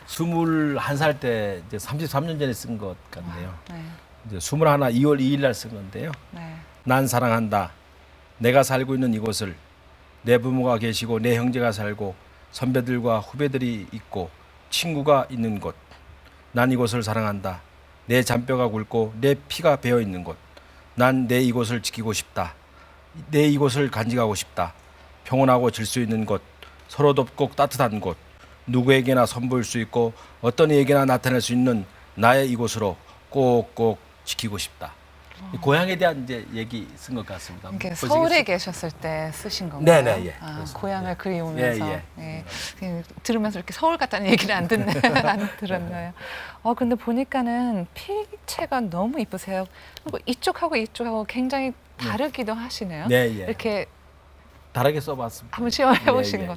21살 때 이제 33년 전에 쓴 것 같네요. 이제 21 2월 2일 날 쓴 건데요. 난 사랑한다. 내가 살고 있는 이곳을 내 부모가 계시고 내 형제가 살고 선배들과 후배들이 있고 친구가 있는 곳. 난 이곳을 사랑한다. 내 잔뼈가 굵고 내 피가 배어 있는 곳. 난 내 이곳을 지키고 싶다. 내 이곳을 간직하고 싶다. 평온하고 질서 있는 곳. 서로 돕고 따뜻한 곳. 누구에게나 선보일 수 있고 어떤 이에게나 나타낼 수 있는 나의 이곳으로 꼭꼭 지키고 싶다. 고향에 대한 이제 얘기 쓴 것 같습니다. 이게 서울에 계셨을 때 쓰신 건가요? 네네. 예. 고향을 그리우면서 들으면서 이렇게 서울 같다는 얘기를 안 들었나요? 근데 보니까는 필체가 너무 이쁘세요. 그리고 이쪽하고 굉장히 다르기도 하시네요. 이렇게 다르게 써봤습니다. 한번 시험해 보신 거.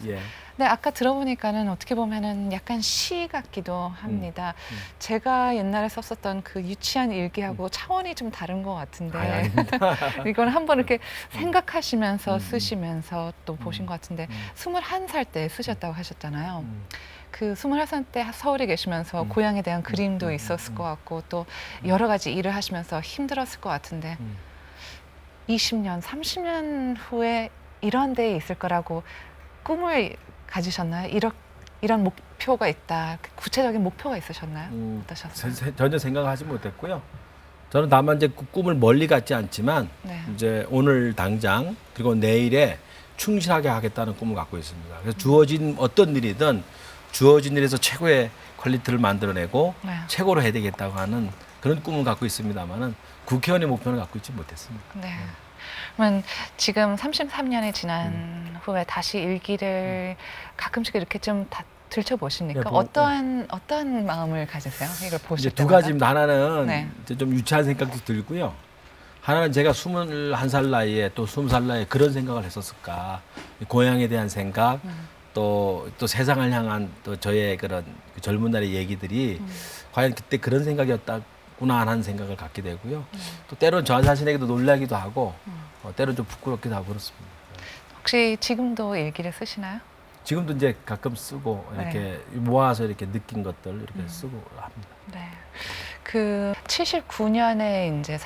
네, 아까 들어보니까는 어떻게 보면은 약간 시 같기도 합니다. 제가 옛날에 썼었던 그 유치한 일기하고 차원이 좀 다른 것 같은데 이건 한번 이렇게 생각하시면서 쓰시면서 또 보신 것 같은데 21살 때 쓰셨다고 하셨잖아요. 그 21살 때 서울에 계시면서 고향에 대한 그림도 있었을 것 같고 또 여러 가지 일을 하시면서 힘들었을 것 같은데 20년, 30년 후에 이런 데에 있을 거라고 꿈을 가지셨나요? 이런 목표가 있다. 구체적인 목표가 있으셨나요? 어떠셨어요? 전혀 생각하지 못했고요. 저는 다만 이제 꿈을 멀리 갖지 않지만 이제 오늘 당장 그리고 내일에 충실하게 하겠다는 꿈을 갖고 있습니다. 그래서 주어진 어떤 일이든 주어진 일에서 최고의 퀄리티를 만들어내고 최고로 해야 되겠다고 하는 그런 꿈을 갖고 있습니다만은 국회의원의 목표는 갖고 있지 못했습니다. 그러면 지금 33년이 지난 후에 다시 일기를 가끔씩 이렇게 좀 들춰보십니까? 어떠한 마음을 가지세요? 이걸 보실 이제 때마다? 두 가지입니다. 하나는 이제 좀 유치한 생각도 들고요. 하나는 제가 21살 나이에 또 20살 나이에 그런 생각을 했었을까. 고향에 대한 생각, 또 세상을 향한 또 저의 그런 젊은 날의 얘기들이 과연 그때 그런 생각이었다구나 하는 생각을 갖게 되고요. 또 때로는 저 자신에게도 놀라기도 하고 때로는 좀 부끄럽기도 하고 그렇습니다. 혹시 지금도 일기를 쓰시나요? 지금도 이제 가끔 쓰고 이렇게 모아서 이렇게 느낀 것들 이렇게 쓰고 합니다. 네. 그 79년에 이제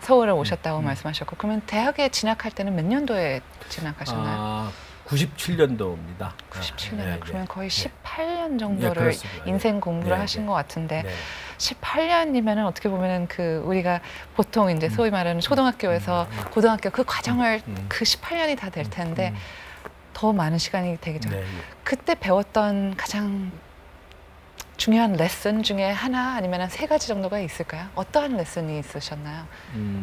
서울에 오셨다고 말씀하셨고, 그러면 대학에 진학할 때는 몇 년도에 진학하셨나요? 97년도입니다. 97년. 그러면 거의 18년 정도를 그렇습니다. 인생 공부를 네, 하신 네. 것 같은데, 네. 18년이면은 어떻게 보면은 그 우리가 보통 이제 소위 말하는 초등학교에서 고등학교 그 과정을 그 18년이 다 될 텐데 더 많은 시간이 되겠죠. 네. 그때 배웠던 가장 중요한 레슨 중에 하나 아니면 세 가지 정도가 있을까요? 어떠한 레슨이 있으셨나요?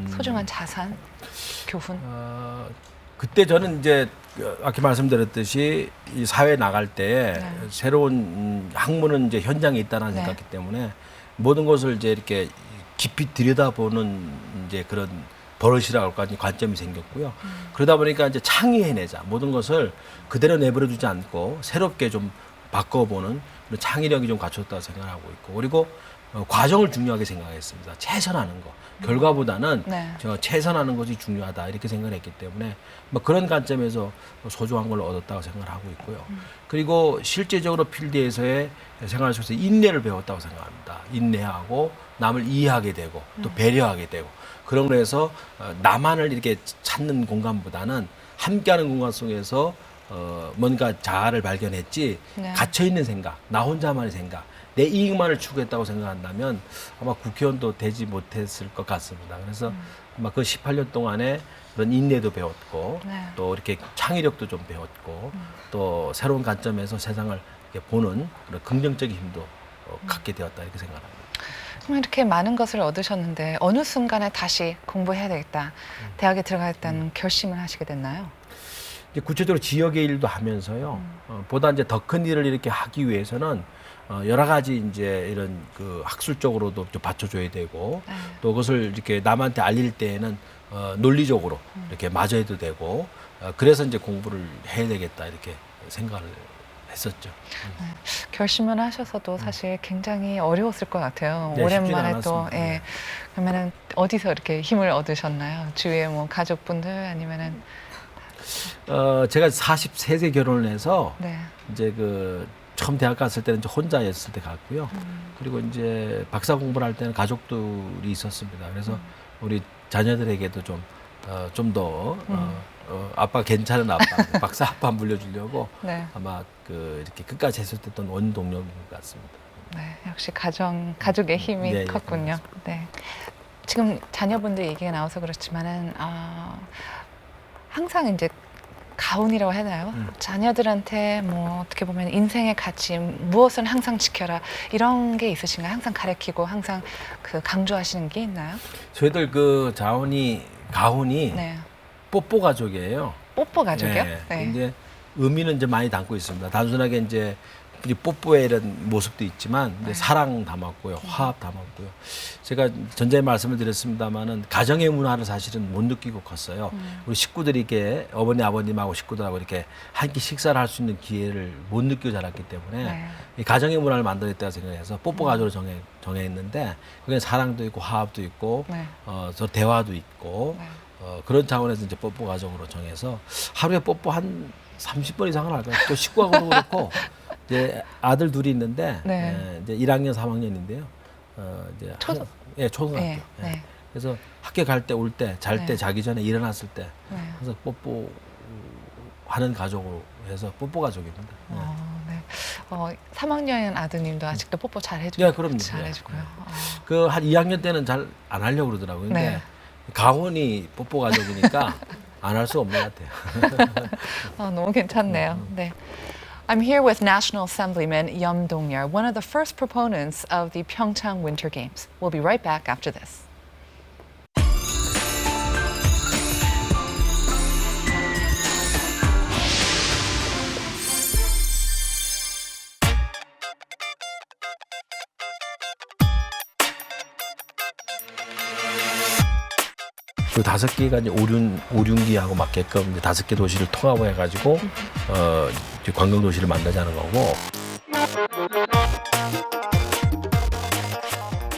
소중한 자산, 교훈. 그때 저는 이제 아까 말씀드렸듯이 이 사회에 나갈 때 네. 새로운 학문은 이제 현장에 있다는 네. 생각이기 때문에 모든 것을 이제 이렇게 깊이 들여다보는 이제 그런 버릇이라고 할까 관점이 생겼고요. 그러다 보니까 이제 창의해내자, 모든 것을 그대로 내버려두지 않고 새롭게 좀 바꿔보는 그런 창의력이 좀 갖췄다고 생각하고 있고, 그리고 과정을 중요하게 생각했습니다. 최선하는 거, 결과보다는 네. 최선하는 것이 중요하다 이렇게 생각을 했기 때문에 뭐 그런 관점에서 소중한 걸 얻었다고 생각을 하고 있고요. 그리고 실제적으로 필드에서의 생활 속에서 인내를 배웠다고 생각합니다. 인내하고 남을 이해하게 되고 또 배려하게 되고, 그런 거에서 나만을 이렇게 찾는 공간보다는 함께하는 공간 속에서 뭔가 자아를 발견했지, 네. 갇혀있는 생각, 나 혼자만의 생각, 내 이익만을 추구했다고 생각한다면 아마 국회의원도 되지 못했을 것 같습니다. 그래서 아마 그 18년 동안에 그런 인내도 배웠고 네. 또 이렇게 창의력도 좀 배웠고 또 새로운 관점에서 세상을 이렇게 보는 그런 긍정적인 힘도 갖게 되었다 이렇게 생각합니다. 그럼 이렇게 많은 것을 얻으셨는데 어느 순간에 다시 공부해야 되겠다, 대학에 들어가겠다는 결심을 하시게 됐나요? 이제 구체적으로 지역의 일도 하면서요. 보다 이제 더 큰 일을 이렇게 하기 위해서는 여러 가지 이제 이런 그 학술적으로도 좀 받쳐줘야 되고 또 그것을 이렇게 남한테 알릴 때에는 논리적으로 이렇게 맞아야도 되고 그래서 이제 공부를 해야 되겠다 이렇게 생각을 했었죠. 결심을 하셔서도 사실 굉장히 어려웠을 것 같아요. 네, 쉽지는 오랜만에 또 않았습니다. 네. 그러면은 어디서 이렇게 힘을 얻으셨나요? 주위에 뭐 가족분들 아니면은 제가 43세 결혼을 해서 네. 이제 그 처음 대학 갔을 때는 이제 혼자였을 때 갔고요. 그리고 이제 박사 공부를 할 때는 가족들이 있었습니다. 그래서 우리 자녀들에게도 좀 더 아빠 괜찮은 아빠, 박사 아빠 물려주려고 네. 아마 그 이렇게 끝까지 했었던 원동력인 것 같습니다. 네, 역시 가족의 힘이 네, 컸군요. 네. 지금 자녀분들 얘기가 나와서 그렇지만은 항상 이제 가훈이라고 하나요? 자녀들한테 뭐 어떻게 보면 인생의 가치, 무엇은 항상 지켜라 이런 게 있으신가요? 항상 가르치고 항상 그 강조하시는 게 있나요? 저희들 그 가훈이 네. 뽀뽀 가족이에요. 뽀뽀 가족이요? 네. 이제 의미는 이제 많이 담고 있습니다. 단순하게 이제 우리 뽀뽀의 이런 모습도 있지만 이제 사랑 담았고요, 화합 담았고요. 제가 전전에 말씀을 드렸습니다만은 가정의 문화를 사실은 못 느끼고 컸어요. 우리 식구들이 이렇게 어머니 아버님하고 식구들하고 이렇게 한 끼 식사를 할 수 있는 기회를 못 느끼고 자랐기 때문에 네. 이 가정의 문화를 만들었다고 생각해서 뽀뽀 가족으로 정했는데 그게 사랑도 있고 화합도 있고 네. 저 대화도 있고 네. 그런 차원에서 이제 뽀뽀 가족으로 정해서 하루에 뽀뽀 한 30번 이상은 할까요? 또 식구하고도 그렇고 이제 아들 둘이 있는데 네. 이제 1학년, 3학년인데요. 이제 초등학교. 네. 네. 그래서 학교 갈 때, 올 때, 잘 때, 네. 자기 전에 일어났을 때 네. 그래서 뽀뽀 하는 가족으로 해서 뽀뽀 가족입니다. 네. 3학년 아드님도 아직도 뽀뽀 잘 해주고 네, 그럼요. 잘 네. 해주고요. 그 한 2학년 때는 잘 안 하려고 그러더라고요. 근데 네. 가훈이 뽀뽀 가족이니까 안 할 수 없는 것 같아요. 너무 괜찮네요. 네. I'm here with National Assemblyman Yum Dong-yeol, one of the first proponents of the Pyeongchang Winter Games. We'll be right back after this. 그 5개가 이제 오륜기하고 맞게끔 이제 5개 도시를 통합해가지고 이제 관광 도시를 만들자는 거고.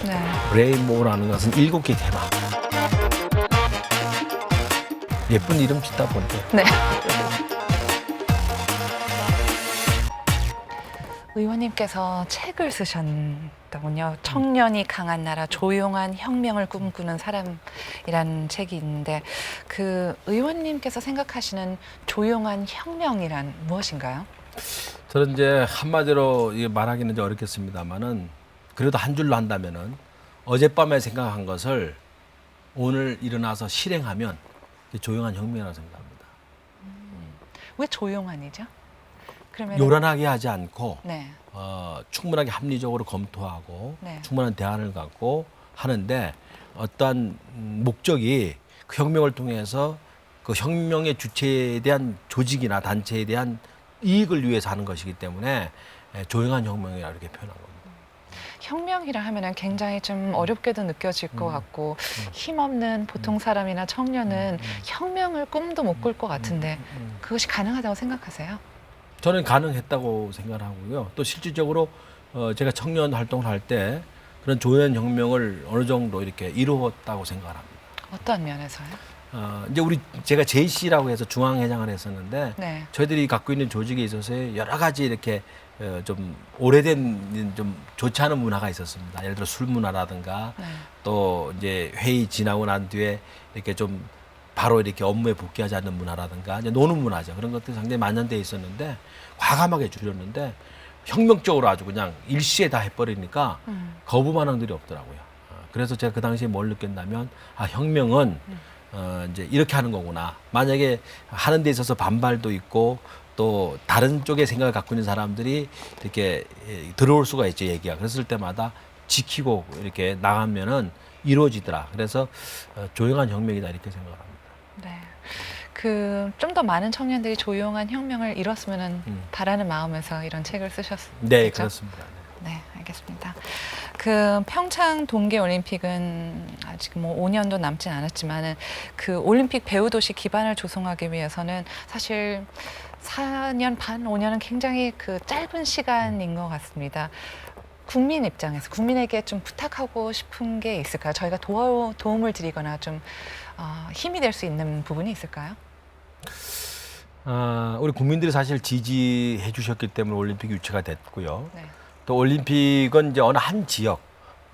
네. 레인보우라는 것은 7개 테마. 예쁜 이름 짓다 보니까 네. 의원님께서 책을 쓰셨더군요. 청년이 강한 나라, 조용한 혁명을 꿈꾸는 사람이라는 책이 있는데 그 의원님께서 생각하시는 조용한 혁명이란 무엇인가요? 저는 이제 한마디로 이게 말하기는 좀 어렵겠습니다만은 그래도 한 줄로 한다면은 어젯밤에 생각한 것을 오늘 일어나서 실행하면 조용한 혁명이라고 생각합니다. 왜 조용한이죠? 그러면 요란하게 하지 않고 네. 충분하게 합리적으로 검토하고 네. 충분한 대안을 갖고 하는데 어떠한 목적이 그 혁명을 통해서 그 혁명의 주체에 대한 조직이나 단체에 대한 이익을 위해서 하는 것이기 때문에 조용한 혁명이라고 이렇게 표현한 겁니다. 혁명이라 하면은 굉장히 좀 어렵게도 느껴질 것 같고 힘없는 보통 사람이나 청년은 혁명을 꿈도 못 꿀 것 같은데 그것이 가능하다고 생각하세요? 저는 가능했다고 생각을 하고요. 또 실질적으로 제가 청년 활동을 할 때 그런 조연 혁명을 어느 정도 이렇게 이루었다고 생각을 합니다. 어떤 면에서요? 이제 제가 JC라고 해서 중앙회장을 했었는데 네. 저희들이 갖고 있는 조직에 있어서 여러 가지 이렇게 좀 오래된 좀 좋지 않은 문화가 있었습니다. 예를 들어 술 문화라든가 네. 또 이제 회의 지나고 난 뒤에 이렇게 좀 바로 이렇게 업무에 복귀하지 않는 문화라든가 이제 노는 문화죠. 그런 것들이 상당히 만연되어 있었는데 과감하게 줄였는데 혁명적으로 아주 그냥 일시에 다 해버리니까 거부 반응들이 없더라고요. 그래서 제가 그 당시에 뭘 느꼈냐면 혁명은 이제 이렇게 하는 거구나. 만약에 하는 데 있어서 반발도 있고 또 다른 쪽의 생각을 갖고 있는 사람들이 이렇게 들어올 수가 있죠, 얘기가. 그랬을 때마다 지키고 이렇게 나가면은 이루어지더라. 그래서 조용한 혁명이다 이렇게 생각을 합니다. 네. 그 좀 더 많은 청년들이 조용한 혁명을 이뤘으면 바라는 마음에서 이런 책을 쓰셨죠? 네, 그렇습니다. 네, 알겠습니다. 그 평창 동계올림픽은 아직 뭐 5년도 남진 않았지만은 그 올림픽 배후 도시 기반을 조성하기 위해서는 사실 4년 반, 5년은 굉장히 그 짧은 시간인 것 같습니다. 국민 입장에서 국민에게 좀 부탁하고 싶은 게 있을까요? 저희가 도움을 드리거나 좀 힘이 될 수 있는 부분이 있을까요? 우리 국민들이 사실 지지해 주셨기 때문에 올림픽이 유치가 됐고요. 네. 또 올림픽은 이제 어느 한 지역,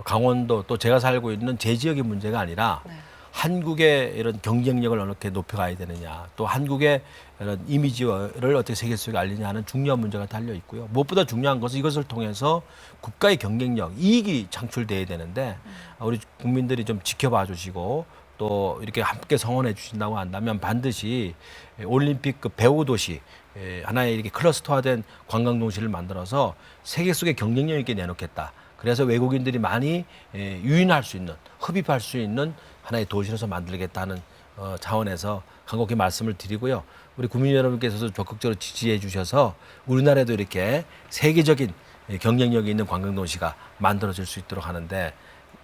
강원도 또 제가 살고 있는 제 지역의 문제가 아니라 네. 한국의 이런 경쟁력을 어떻게 높여가야 되느냐, 또 한국의 이런 이미지를 어떻게 세계 속에 알리냐 하는 중요한 문제가 달려 있고요. 무엇보다 중요한 것은 이것을 통해서 국가의 경쟁력, 이익이 창출돼야 되는데 우리 국민들이 좀 지켜봐 주시고 또 이렇게 함께 성원해 주신다고 한다면 반드시 올림픽 그 배후 도시 하나의 이렇게 클러스터화된 관광 도시를 만들어서 세계 속에 경쟁력 있게 내놓겠다. 그래서 외국인들이 많이 유인할 수 있는, 흡입할 수 있는 하나의 도시로서 만들겠다는 차원에서 간곡히 말씀을 드리고요. 우리 국민 여러분께서도 적극적으로 지지해 주셔서 우리나라에도 이렇게 세계적인 경쟁력이 있는 관광 도시가 만들어질 수 있도록 하는데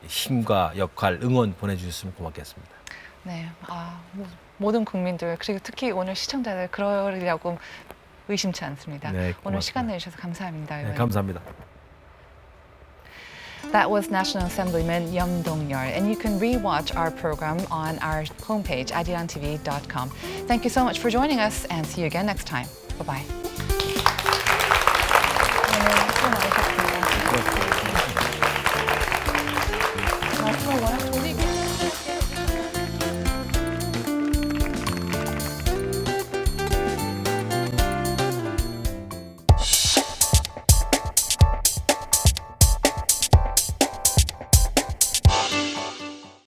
힘과 역할, 응원 보내주셨으면 고맙겠습니다. 네, 모든 국민들 그리고 특히 오늘 시청자들 그러려고 의심치 않습니다. 네, 고맙습니다. 오늘 시간 내주셔서 감사합니다. 네, 감사합니다. That was National Assemblyman Yum Dong-yeol, and you can re-watch our program on our homepage, arirantv.com. Thank you so much for joining us, and see you again next time. Bye-bye.